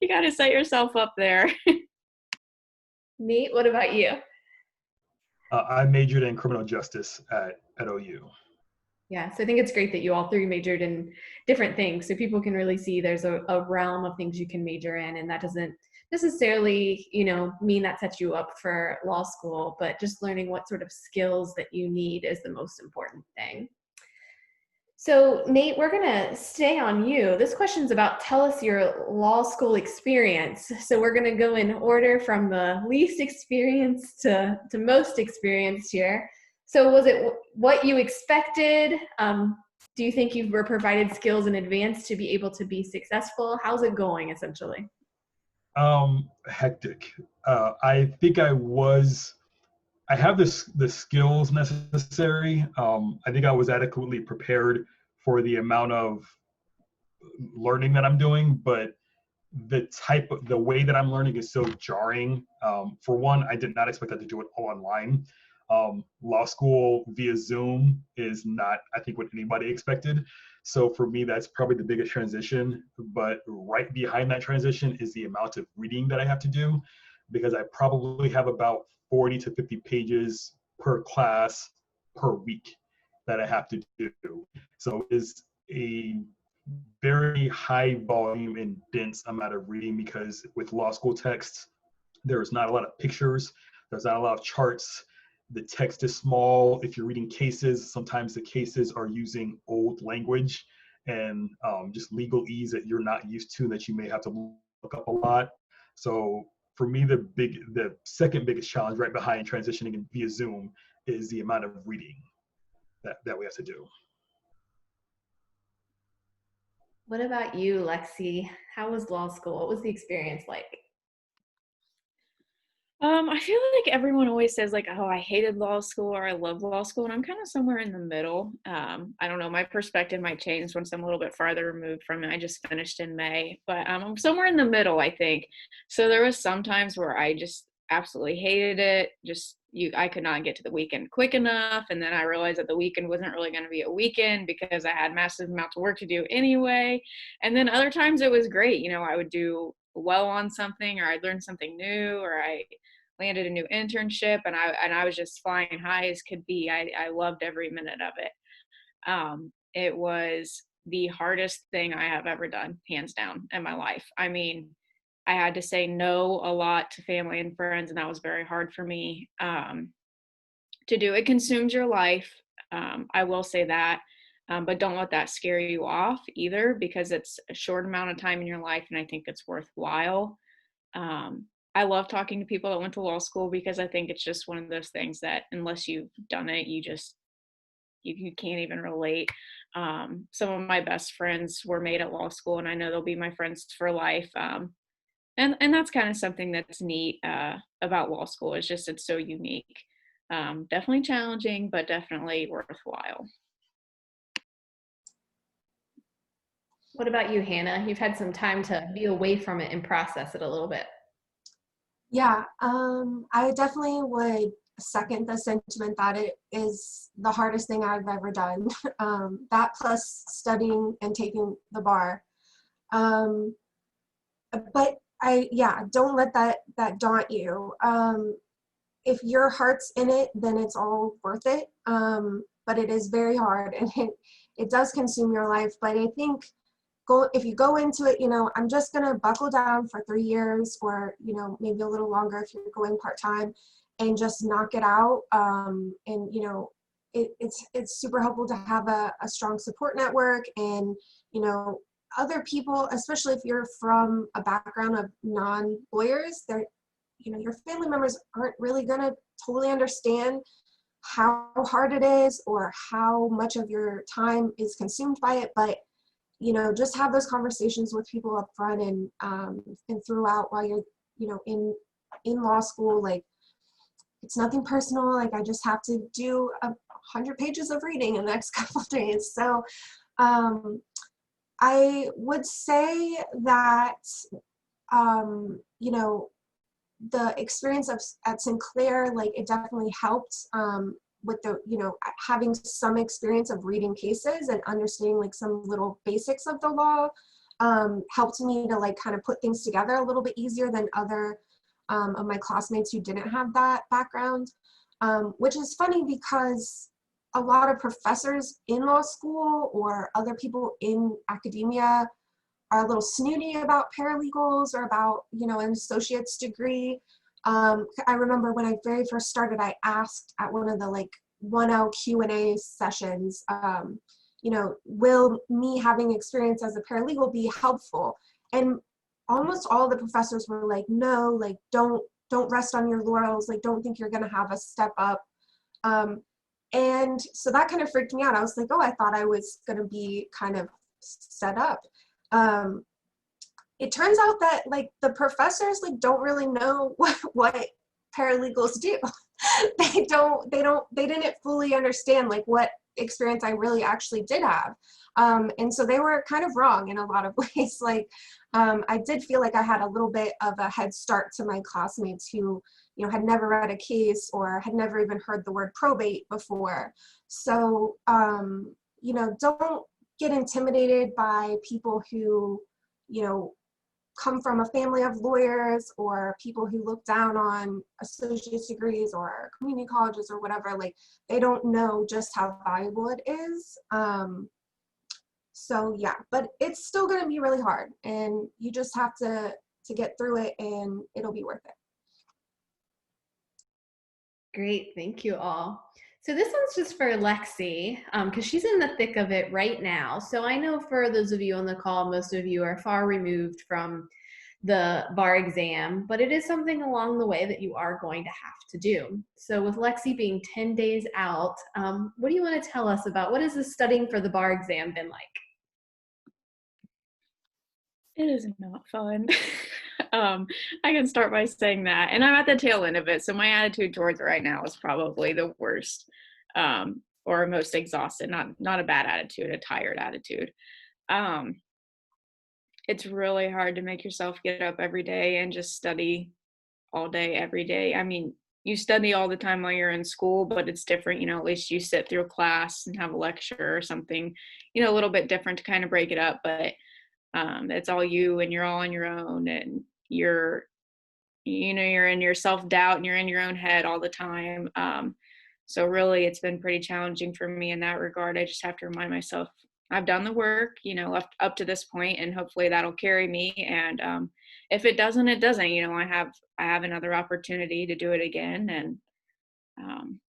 you got to set yourself up there. Nate, what about you? I majored in criminal justice at OU. Yeah, so I think it's great that you all three majored in different things so people can really see there's a realm of things you can major in, and that doesn't necessarily, mean that sets you up for law school, but just learning what sort of skills that you need is the most important thing. So Nate, we're gonna stay on you. This question's about tell us your law school experience. So we're gonna go in order from the least experienced to most experienced here. So was it what you expected? Do you think you were provided skills in advance to be able to be successful? How's it going, essentially? Hectic. I think I have the skills necessary. I think I was adequately prepared for the amount of learning that I'm doing, but the way that I'm learning is so jarring. For one, I did not expect that to do it all online. Law school via Zoom is not, I think, what anybody expected. So for me, that's probably the biggest transition. But right behind that transition is the amount of reading that I have to do, because I probably have about 40 to 50 pages per class per week that I have to do. So it's a very high volume and dense amount of reading, because with law school texts, there's not a lot of pictures, there's not a lot of charts, the text is small. If you're reading cases, sometimes the cases are using old language and just legalese that you're not used to, that you may have to look up a lot. So for me, the second biggest challenge right behind transitioning via Zoom is the amount of reading that we have to do. What about you, Lexi? How was law school? What was the experience like? I feel like everyone always says like, oh, I hated law school or I love law school. And I'm kind of somewhere in the middle. I don't know, my perspective might change once I'm a little bit farther removed from it. I just finished in May, but I'm somewhere in the middle, I think. So there was some times where I just absolutely hated it. I could not get to the weekend quick enough. And then I realized that the weekend wasn't really going to be a weekend because I had massive amounts of work to do anyway. And then other times it was great. I would do well on something, or I'd learn something new, or I landed a new internship, and I was just flying high as could be. I loved every minute of it. It was the hardest thing I have ever done, hands down, in my life. I mean, I had to say no a lot to family and friends, and that was very hard for me to do. It consumes your life. I will say that. But don't let that scare you off either, because it's a short amount of time in your life, and I think it's worthwhile. I love talking to people that went to law school, because I think it's just one of those things that unless you've done it, you can't even relate. Some of my best friends were made at law school, and I know they'll be my friends for life. And that's kind of something that's neat about law school. It's just it's so unique. Definitely challenging, but definitely worthwhile. What about you, Hannah? You've had some time to be away from it and process it a little bit. Yeah, I definitely would second the sentiment that it is the hardest thing I've ever done. That plus studying and taking the bar. Um, but don't let that daunt you. If your heart's in it, then it's all worth it. But it is very hard, and it does consume your life. But I think if you go into it, I'm just gonna buckle down for 3 years, or maybe a little longer if you're going part-time, and just knock it out. And it's super helpful to have a strong support network, and other people, especially if you're from a background of non-lawyers. They're your family members aren't really gonna totally understand how hard it is or how much of your time is consumed by it, but just have those conversations with people up front, and throughout while you're in law school. Like, it's nothing personal. Like, I just have to do 100 pages of reading in the next couple of days. So I would say that the experience at Sinclair, like, it definitely helped with the having some experience of reading cases and understanding like some little basics of the law. Helped me to like kind of put things together a little bit easier than other of my classmates who didn't have that background, which is funny because a lot of professors in law school or other people in academia are a little snooty about paralegals or about an associate's degree. I remember when I very first started, I asked at one of the like 1L Q&A sessions, will me having experience as a paralegal be helpful? And almost all the professors were like, no, like don't rest on your laurels, like don't think you're gonna have a step up. And so that kind of freaked me out. I was like, oh, I thought I was gonna be kind of set up. It turns out that like the professors like don't really know what paralegals do. They didn't fully understand like what experience I really actually did have. And so they were kind of wrong in a lot of ways. Like, I did feel like I had a little bit of a head start to my classmates who, had never read a case or had never even heard the word probate before. So, don't get intimidated by people who, come from a family of lawyers or people who look down on associate's degrees or community colleges or whatever. Like, they don't know just how valuable it is. So yeah, but it's still going to be really hard, and you just have to get through it, and it'll be worth it. Great, thank you all. So this one's just for Lexi, because she's in the thick of it right now. So I know for those of you on the call, most of you are far removed from the bar exam, but it is something along the way that you are going to have to do. So with Lexi being 10 days out, what do you want to tell us about what has the studying for the bar exam been like? It is not fun. I can start by saying that. And I'm at the tail end of it. So my attitude towards it right now is probably the worst, or most exhausted, not a bad attitude, a tired attitude. It's really hard to make yourself get up every day and just study all day, every day. I mean, you study all the time while you're in school, but it's different, at least you sit through a class and have a lecture or something, a little bit different to kind of break it up. But it's all you, and you're all on your own, and you're you're in your self-doubt and you're in your own head all the time. So really it's been pretty challenging for me in that regard. I just have to remind myself I've done the work, up to this point, and hopefully that'll carry me. And if it doesn't, it doesn't. I have another opportunity to do it again, and um,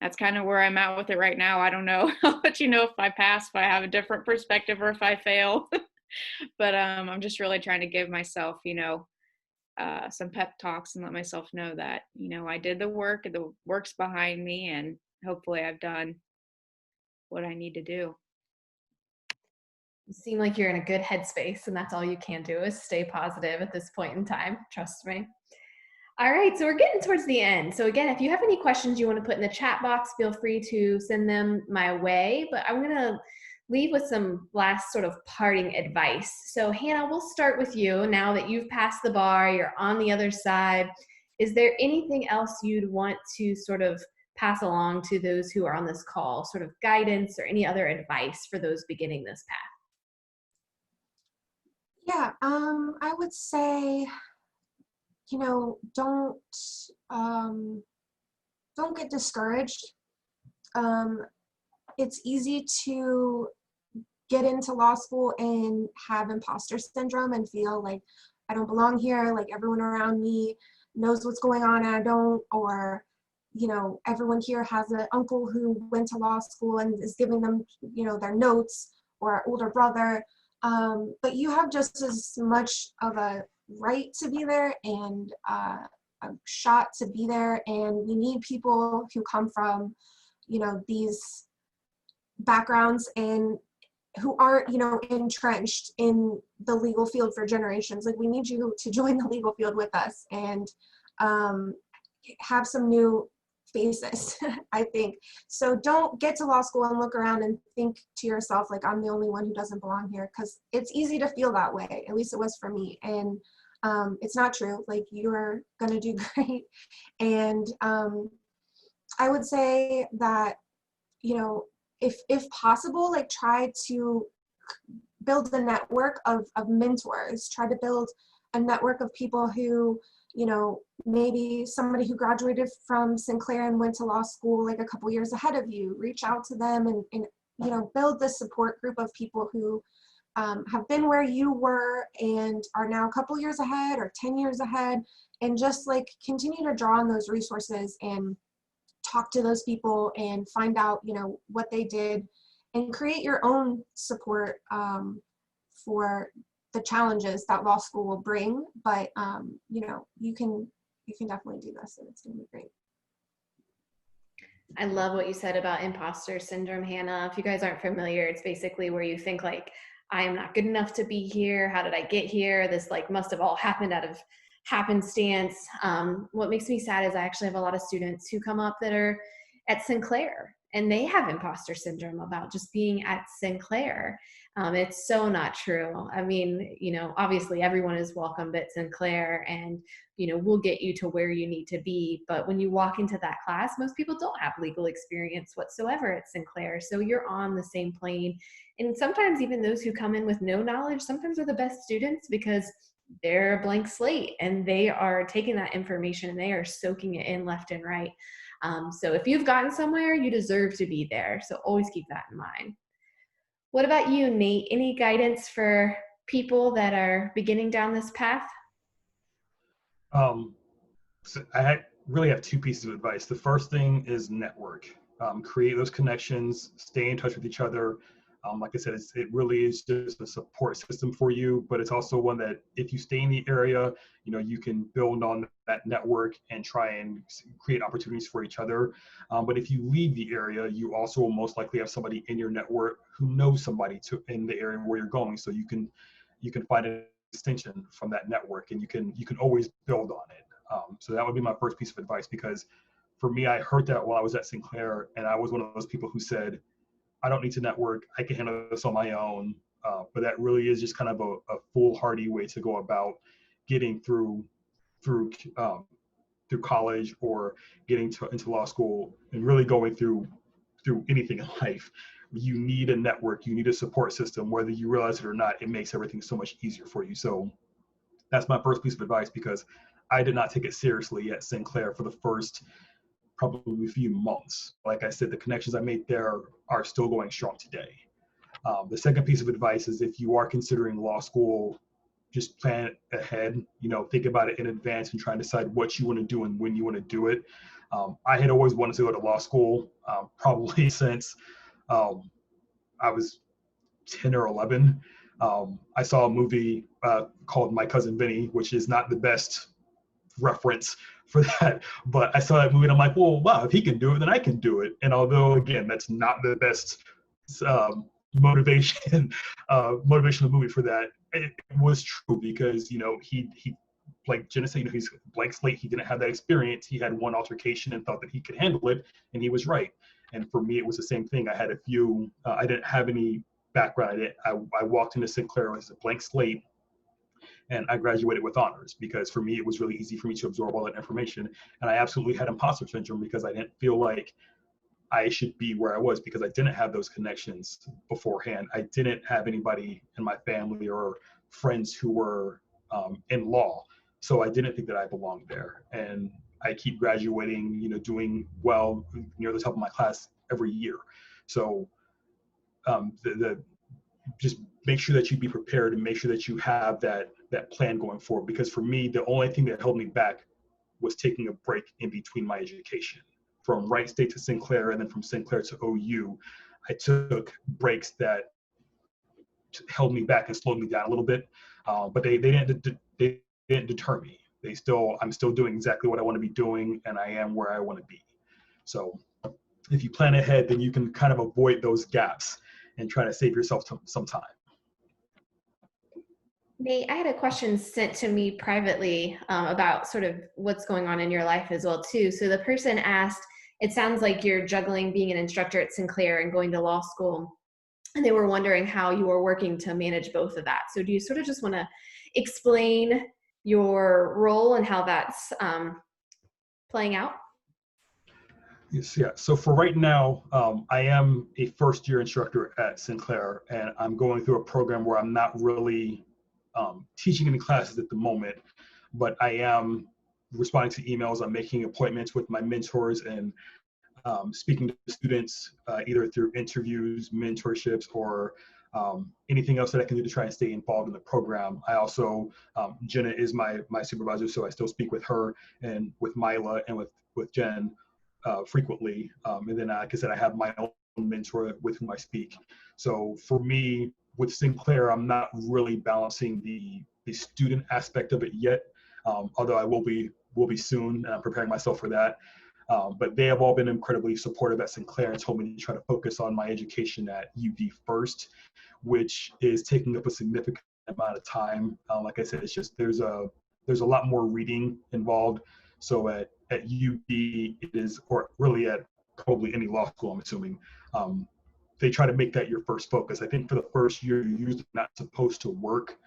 that's kind of where I'm at with it right now. I don't know. I'll let you know if I pass, if I have a different perspective, or if I fail. But I'm just really trying to give myself, some pep talks and let myself know that, I did the work's behind me, and hopefully I've done what I need to do. You seem like you're in a good headspace, and that's all you can do is stay positive at this point in time. Trust me. All right, so we're getting towards the end. So again, if you have any questions you want to put in the chat box, feel free to send them my way. But I'm going to leave with some last sort of parting advice. So Hannah, we'll start with you. Now that you've passed the bar, you're on the other side. Is there anything else you'd want to sort of pass along to those who are on this call, sort of guidance or any other advice for those beginning this path? Yeah, I would say, don't get discouraged. It's easy to get into law school and have imposter syndrome and feel like I don't belong here, like everyone around me knows what's going on and I don't, or everyone here has an uncle who went to law school and is giving them, their notes, or an older brother. But you have just as much of a right to be there and a shot to be there. And we need people who come from, these backgrounds and who aren't, entrenched in the legal field for generations. Like, we need you to join the legal field with us and have some new faces, I think. So don't get to law school and look around and think to yourself, like, I'm the only one who doesn't belong here, because it's easy to feel that way. At least it was for me. And it's not true. Like, you're gonna do great. And I would say that, if possible, like, try to build a network of mentors. Try to build a network of people who, maybe somebody who graduated from Sinclair and went to law school like a couple years ahead of you. Reach out to them and build this support group of people who have been where you were and are now a couple years ahead or 10 years ahead, and just like continue to draw on those resources and talk to those people and find out, what they did, and create your own support for the challenges that law school will bring. But you can definitely do this, and it's gonna be great. I love what you said about imposter syndrome, Hannah. If you guys aren't familiar, it's basically where you think like, I am not good enough to be here. How did I get here? This like must have all happened out of happenstance. What makes me sad is I actually have a lot of students who come up that are at Sinclair, and they have imposter syndrome about just being at Sinclair. It's so not true. I mean, obviously everyone is welcome at Sinclair, and, we'll get you to where you need to be. But when you walk into that class, most people don't have legal experience whatsoever at Sinclair. So you're on the same plane. And sometimes even those who come in with no knowledge, sometimes are the best students because they're a blank slate and they are taking that information and they are soaking it in left and right. So if you've gotten somewhere, you deserve to be there. So always keep that in mind. What about you, Nate? Any guidance for people that are beginning down this path? So really have two pieces of advice. The first thing is network. Create those connections, stay in touch with each other. Like I said, it really is just a support system for you, but it's also one that if you stay in the area, you can build on that network and try and create opportunities for each other. But if you leave the area, you also will most likely have somebody in your network who knows somebody in the area where you're going. So you can find an extension from that network, and you can always build on it. So that would be my first piece of advice, because for me, I heard that while I was at Sinclair, and I was one of those people who said, I don't need to network, I can handle this on my own. But that really is just kind of a foolhardy way to go about getting through college, or getting into law school, and really going through anything in life. You need a network, you need a support system, whether you realize it or not. It makes everything so much easier for you. So that's my first piece of advice, because I did not take it seriously at Sinclair for the first probably few months. Like I said, the connections I made there are still going strong today. The second piece of advice is, if you are considering law school, just plan it ahead. Think about it in advance and try and decide what you want to do and when you want to do it. I had always wanted to go to law school, probably since I was 10 or 11. I saw a movie called My Cousin Vinny, which is not the best reference for that, but I saw that movie and I'm like, well, wow, if he can do it, then I can do it. And although, again, that's not the best motivation, motivational movie for that, it was true, because, he like Jenna said, he's blank slate. He didn't have that experience. He had one altercation and thought that he could handle it, and he was right. And for me, it was the same thing. I had a few, I didn't have any background. I walked into Sinclair as a blank slate, and I graduated with honors, because for me, it was really easy for me to absorb all that information. And I absolutely had imposter syndrome, because I didn't feel like I should be where I was, because I didn't have those connections beforehand. I didn't have anybody in my family or friends who were in law. So I didn't think that I belonged there. And I keep graduating, doing well near the top of my class every year. So the just make sure that you be prepared, and make sure that you have that plan going forward. Because for me, the only thing that held me back was taking a break in between my education. From Wright State to Sinclair, and then from Sinclair to OU, I took breaks that held me back and slowed me down a little bit. But they didn't deter me. I'm still doing exactly what I want to be doing, and I am where I want to be. So if you plan ahead, then you can kind of avoid those gaps and try to save yourself some time. Nate, I had a question sent to me privately about sort of what's going on in your life as well too. So the person asked, it sounds like you're juggling being an instructor at Sinclair and going to law school, and they were wondering how you were working to manage both of that. So do you sort of just want to explain your role and how that's playing out? Yes, yeah. So for right now, I am a first-year instructor at Sinclair, and I'm going through a program where I'm not really teaching any classes at the moment, but I am responding to emails. I'm making appointments with my mentors, and speaking to students, either through interviews, mentorships, or anything else that I can do to try and stay involved in the program. I also, Jenna is my supervisor, so I still speak with her and with Mila and with Jen frequently. And then, like I said, I have my own mentor with whom I speak. So for me, with Sinclair, I'm not really balancing the student aspect of it yet, although I will be soon, and I'm preparing myself for that. But they have all been incredibly supportive at Sinclair and told me to try to focus on my education at UD first, which is taking up a significant amount of time. Like I said, it's just there's a lot more reading involved. So at UD it is, or really at probably any law school, I'm assuming, they try to make that your first focus. I think for the first year, you're usually not supposed to work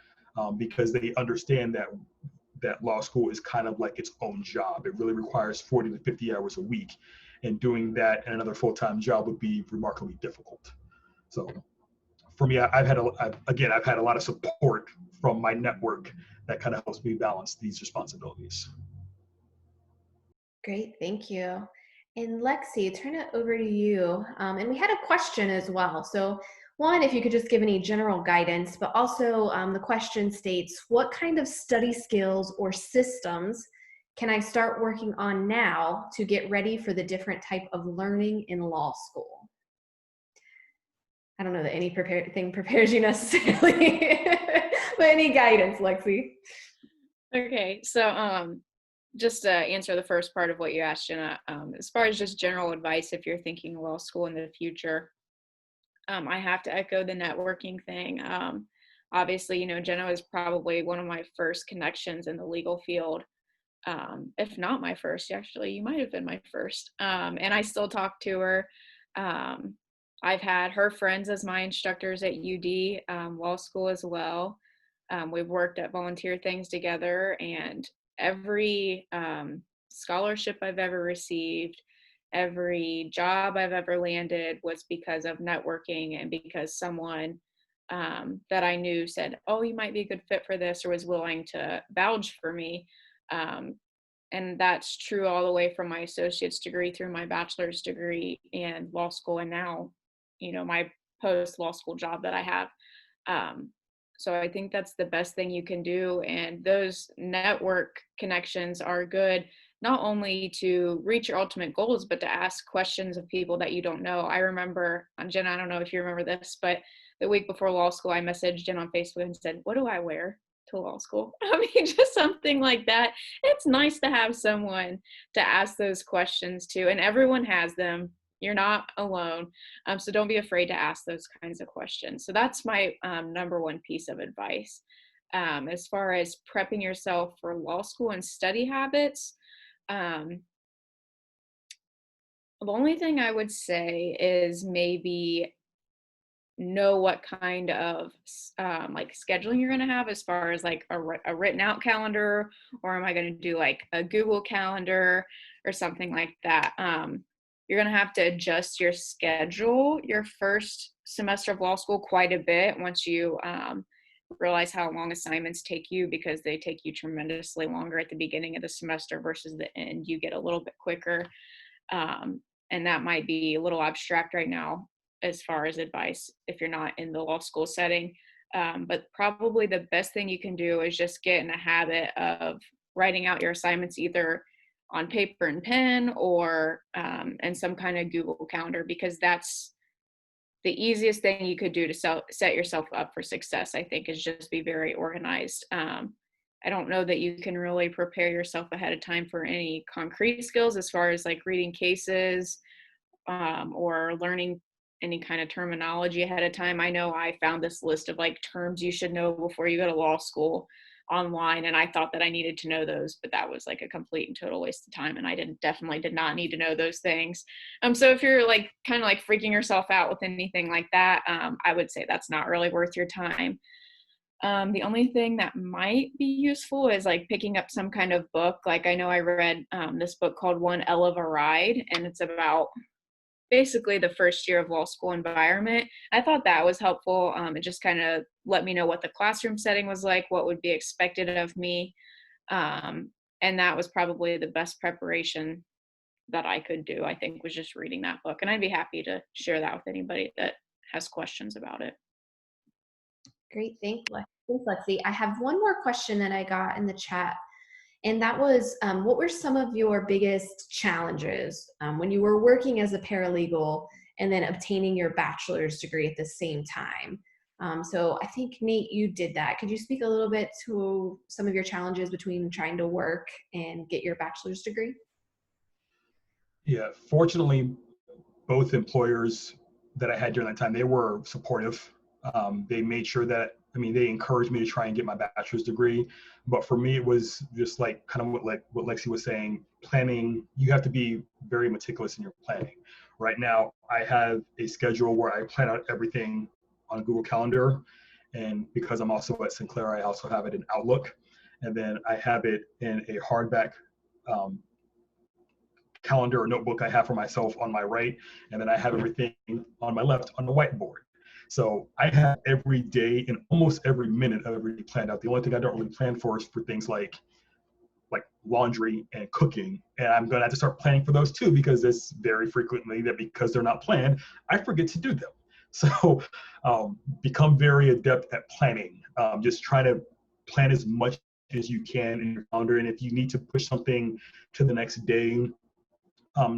because they understand that law school is kind of like its own job. It really requires 40 to 50 hours a week, and doing that and another full-time job would be remarkably difficult. So for me, I've had a lot of support from my network that kind of helps me balance these responsibilities. Great, thank you. And Lexi, turn it over to you. And we had a question as well. So one, if you could just give any general guidance, but also the question states, what kind of study skills or systems can I start working on now to get ready for the different type of learning in law school? I don't know that any thing prepares you necessarily, but any guidance, Lexi? Okay, so just to answer the first part of what you asked, Jenna, as far as just general advice, if you're thinking law school in the future, I have to echo the networking thing. Obviously, Jenna was probably one of my first connections in the legal field. If not my first, actually, you might have been my first. And I still talk to her. I've had her friends as my instructors at UD Law School as well. We've worked at volunteer things together, and every scholarship I've ever received, every job I've ever landed was because of networking and because someone that I knew said, oh, you might be a good fit for this, or was willing to vouch for me. Um, and that's true all the way from my associate's degree through my bachelor's degree and law school, and now, my post law school job that I have. Um, so I think that's the best thing you can do. And those network connections are good, not only to reach your ultimate goals, but to ask questions of people that you don't know. I remember, Jenna, I don't know if you remember this, but the week before law school, I messaged Jen on Facebook and said, what do I wear to law school? I mean, just something like that. It's nice to have someone to ask those questions to, and everyone has them. You're not alone. So don't be afraid to ask those kinds of questions. So that's my number one piece of advice. As far as prepping yourself for law school and study habits, the only thing I would say is maybe know what kind of like scheduling you're going to have, as far as like a written out calendar, or am I going to do like a Google calendar or something like that. You're going to have to adjust your schedule your first semester of law school quite a bit once you realize how long assignments take you, because they take you tremendously longer at the beginning of the semester versus the end. You get a little bit quicker. And that might be a little abstract right now as far as advice if you're not in the law school setting. But probably the best thing you can do is just get in a habit of writing out your assignments either on paper and pen or in some kind of Google Calendar, because that's the easiest thing you could do to set yourself up for success, I think, is just be very organized. I don't know that you can really prepare yourself ahead of time for any concrete skills as far as like reading cases or learning any kind of terminology ahead of time. I know I found this list of like terms you should know before you go to law school online, and I thought that I needed to know those, but that was like a complete and total waste of time, and I definitely did not need to know those things. So if you're like kind of like freaking yourself out with anything like that, I would say that's not really worth your time. The only thing that might be useful is like picking up some kind of book. Like I know I read this book called One Ell of a Ride, and it's about basically the first year of law school environment. I thought that was helpful. It just kind of let me know what the classroom setting was like, what would be expected of me. And that was probably the best preparation that I could do, I think, was just reading that book. And I'd be happy to share that with anybody that has questions about it. Great, thanks, Lexi. I have one more question that I got in the chat, and that was, what were some of your biggest challenges when you were working as a paralegal and then obtaining your bachelor's degree at the same time? So I think, Nate, you did that. Could you speak a little bit to some of your challenges between trying to work and get your bachelor's degree? Yeah, fortunately, both employers that I had during that time, they were supportive. They made sure that, they encouraged me to try and get my bachelor's degree. But for me, it was just like kind of what Lexi was saying, planning. You have to be very meticulous in your planning. Right now, I have a schedule where I plan out everything on Google Calendar. And because I'm also at Sinclair, I also have it in Outlook. And then I have it in a hardback calendar or notebook I have for myself on my right, and then I have everything on my left on the whiteboard. So I have every day and almost every minute of every day planned out. The only thing I don't really plan for is for things like laundry and cooking, and I'm gonna have to start planning for those too, because it's very frequently that because they're not planned, I forget to do them. So become very adept at planning. Just try to plan as much as you can in your calendar, and if you need to push something to the next day,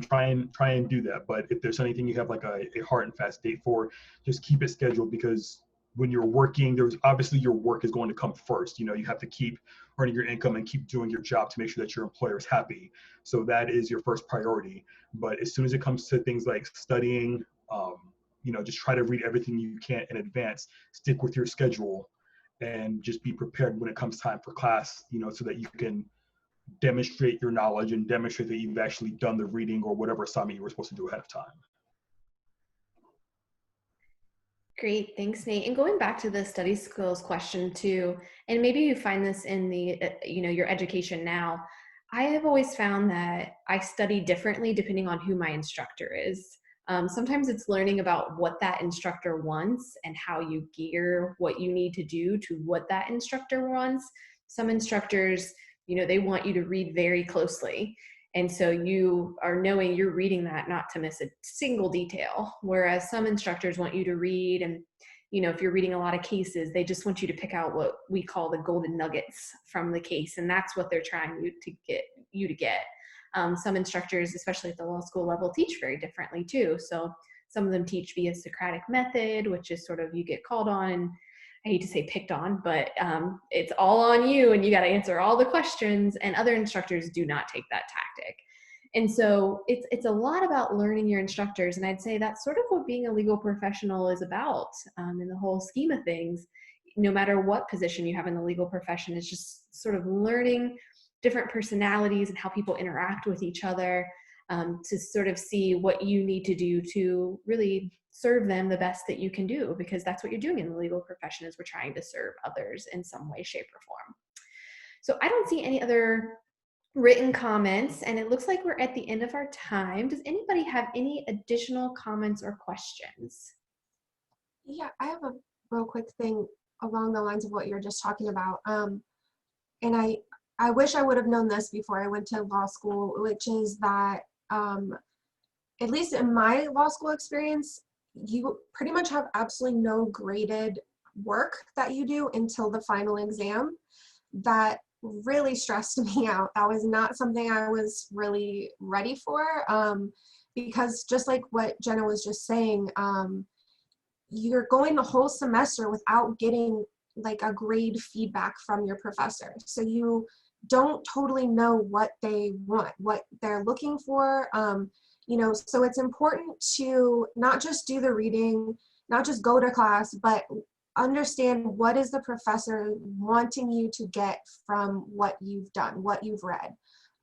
try and do that. But if there's anything you have like a hard and fast date for, just keep it scheduled, because when you're working, there's obviously your work is going to come first. You have to keep earning your income and keep doing your job to make sure that your employer is happy. So that is your first priority. But as soon as it comes to things like studying, just try to read everything you can in advance, stick with your schedule, and just be prepared when it comes time for class, so that you can demonstrate your knowledge and demonstrate that you've actually done the reading or whatever assignment you were supposed to do ahead of time. Great, thanks, Nate. And going back to the study skills question too, and maybe you find this in the, your education now, I have always found that I study differently depending on who my instructor is. Sometimes it's learning about what that instructor wants and how you gear what you need to do to what that instructor wants. Some instructors, they want you to read very closely. And so you are knowing you're reading that not to miss a single detail. Whereas some instructors want you to read, and if you're reading a lot of cases, they just want you to pick out what we call the golden nuggets from the case. And that's what they're trying to get. Some instructors, especially at the law school level, teach very differently too. So some of them teach via Socratic method, which is sort of you get called on, and I hate to say picked on, but it's all on you and you got to answer all the questions, and other instructors do not take that tactic. And so it's a lot about learning your instructors. And I'd say that's sort of what being a legal professional is about in the whole scheme of things. No matter what position you have in the legal profession, it's just sort of learning different personalities and how people interact with each other, to sort of see what you need to do to really serve them the best that you can do, because that's what you're doing in the legal profession, is we're trying to serve others in some way, shape, or form. So I don't see any other written comments, and it looks like we're at the end of our time. Does anybody have any additional comments or questions? Yeah, I have a real quick thing along the lines of what you're just talking about. And I wish I would have known this before I went to law school, which is that, at least in my law school experience, you pretty much have absolutely no graded work that you do until the final exam. That really stressed me out. That was not something I was really ready for, because just like what Jenna was just saying, you're going the whole semester without getting like a grade feedback from your professor. So you don't totally know what they want, what they're looking for. So it's important to not just do the reading, not just go to class, but understand what is the professor wanting you to get from what you've done, what you've read.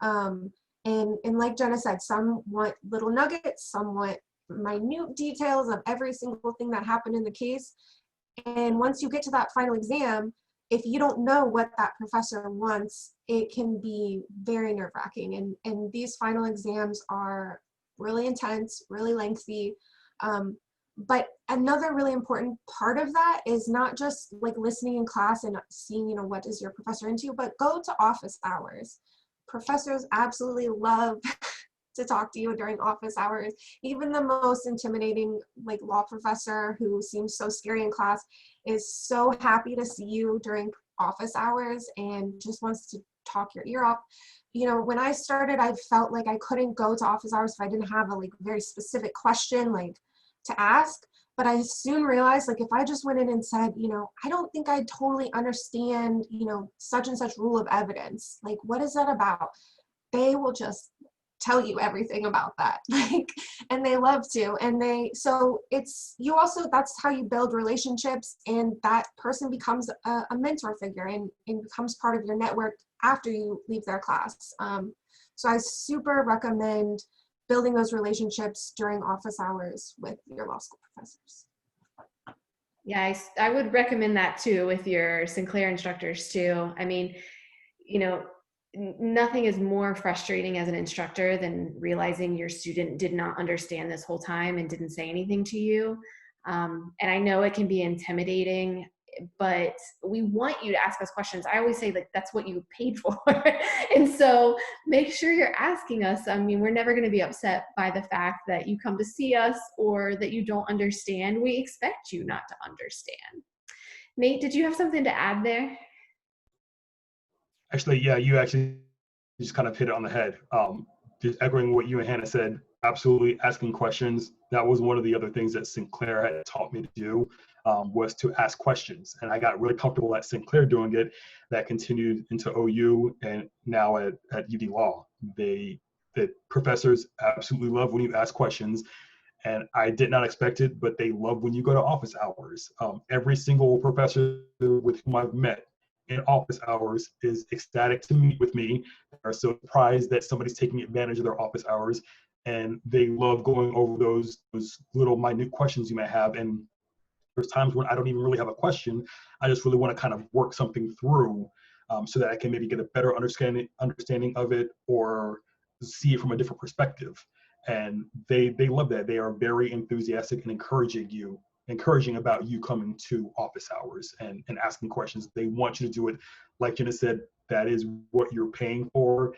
And like Jenna said, some want little nuggets, some want minute details of every single thing that happened in the case. And once you get to that final exam, if you don't know what that professor wants, it can be very nerve-wracking. And these final exams are really intense, really lengthy. But another really important part of that is not just like listening in class and seeing, what is your professor into, but go to office hours. Professors absolutely love to talk to you during office hours. Even the most intimidating like law professor who seems so scary in class is so happy to see you during office hours and just wants to talk your ear off. When I started, I felt like I couldn't go to office hours if I didn't have a like very specific question like to ask. But I soon realized, like, if I just went in and said, I don't think I totally understand, such and such rule of evidence, like, what is that about? They will just tell you everything about that. And they love to. So that's how you build relationships, and that person becomes a mentor figure and becomes part of your network after you leave their class. So I super recommend building those relationships during office hours with your law school professors. Yeah, I would recommend that too with your Sinclair instructors too. I mean, nothing is more frustrating as an instructor than realizing your student did not understand this whole time and didn't say anything to you. And I know it can be intimidating, but we want you to ask us questions. I always say, like, that's what you paid for. And so make sure you're asking us. I mean, we're never going to be upset by the fact that you come to see us or that you don't understand. We expect you not to understand. Nate, did you have something to add there? Actually, yeah, you actually just kind of hit it on the head. Just echoing what you and Hannah said, absolutely asking questions. That was one of the other things that Sinclair had taught me to do, was to ask questions. And I got really comfortable at Sinclair doing it. That continued into OU and now at UD Law. The professors absolutely love when you ask questions. And I did not expect it, but they love when you go to office hours. Every single professor with whom I've met in office hours is ecstatic to meet with me. They're so surprised that somebody's taking advantage of their office hours, and they love going over those little minute questions you may have. And there's times when I don't even really have a question. I just really want to kind of work something through, so that I can maybe get a better understanding of it or see it from a different perspective. And they love that. They are very enthusiastic and encouraging about you coming to office hours and asking questions. They want you to do it. Like Jenna said, that is what you're paying for.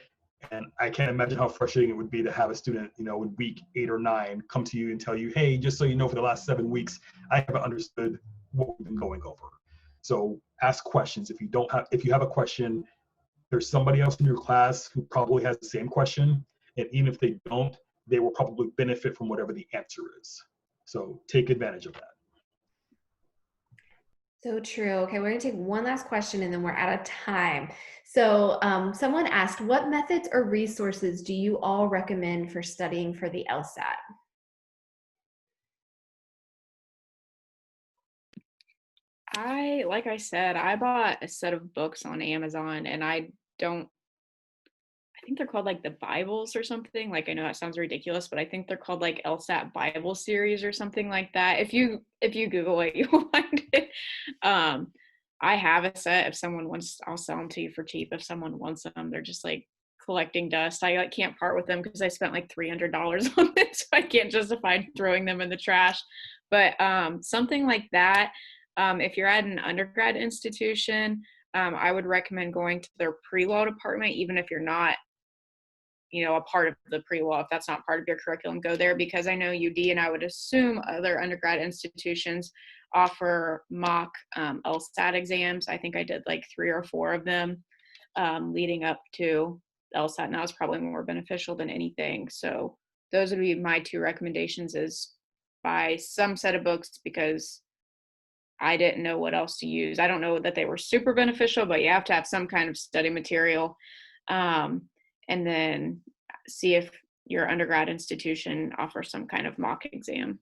And I can't imagine how frustrating it would be to have a student, you know, in week 8 or 9 come to you and tell you, hey, just so you know, for the last 7 weeks, I haven't understood what we've been going over. So ask questions. If you have a question, there's somebody else in your class who probably has the same question. And even if they don't, they will probably benefit from whatever the answer is. So take advantage of that. So true. Okay, we're gonna take one last question and then we're out of time. So someone asked, what methods or resources do you all recommend for studying for the LSAT? Like I said, I bought a set of books on Amazon, and I think they're called like the Bibles or something. Like, I know that sounds ridiculous, but I think they're called like LSAT Bible series or something like that. If you Google it, you'll find it. I have a set. If someone wants, I'll sell them to you for cheap. If someone wants them, they're just like collecting dust. I like can't part with them because I spent like $300 on it, so I can't justify throwing them in the trash. But something like that. If you're at an undergrad institution, I would recommend going to their pre-law department, even if you're not, you know, a part of the pre-law. If that's not part of your curriculum, go there, because I know UD, and I would assume other undergrad institutions offer mock LSAT exams. I think I did like 3 or 4 of them leading up to LSAT. Now it's probably more beneficial than anything. So those would be my 2 recommendations: is buy some set of books, because I didn't know what else to use. I don't know that they were super beneficial, but you have to have some kind of study material. And then see if your undergrad institution offers some kind of mock exam.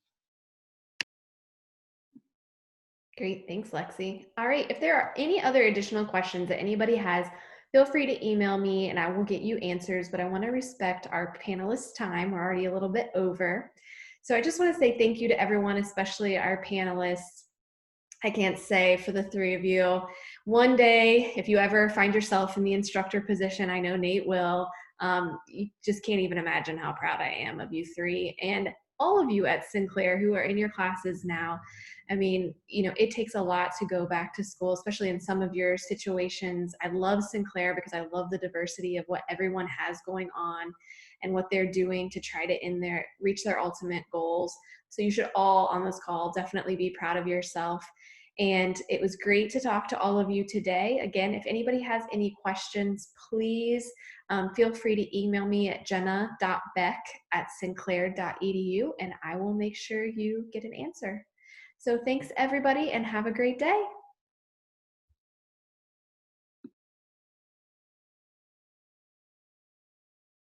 Great, thanks, Lexi. All right, if there are any other additional questions that anybody has, feel free to email me and I will get you answers, but I want to respect our panelists' time. We're already a little bit over. So I just want to say thank you to everyone, especially our panelists. I can't say for the 3 of you. One day, if you ever find yourself in the instructor position, I know Nate will, you just can't even imagine how proud I am of you 3 and all of you at Sinclair who are in your classes now. I mean, you know, it takes a lot to go back to school, especially in some of your situations. I love Sinclair because I love the diversity of what everyone has going on and what they're doing to try to reach their ultimate goals. So you should all on this call definitely be proud of yourself. And it was great to talk to all of you today. Again, if anybody has any questions, please feel free to email me at jenna.beck@sinclair.edu and I will make sure you get an answer. So thanks everybody and have a great day.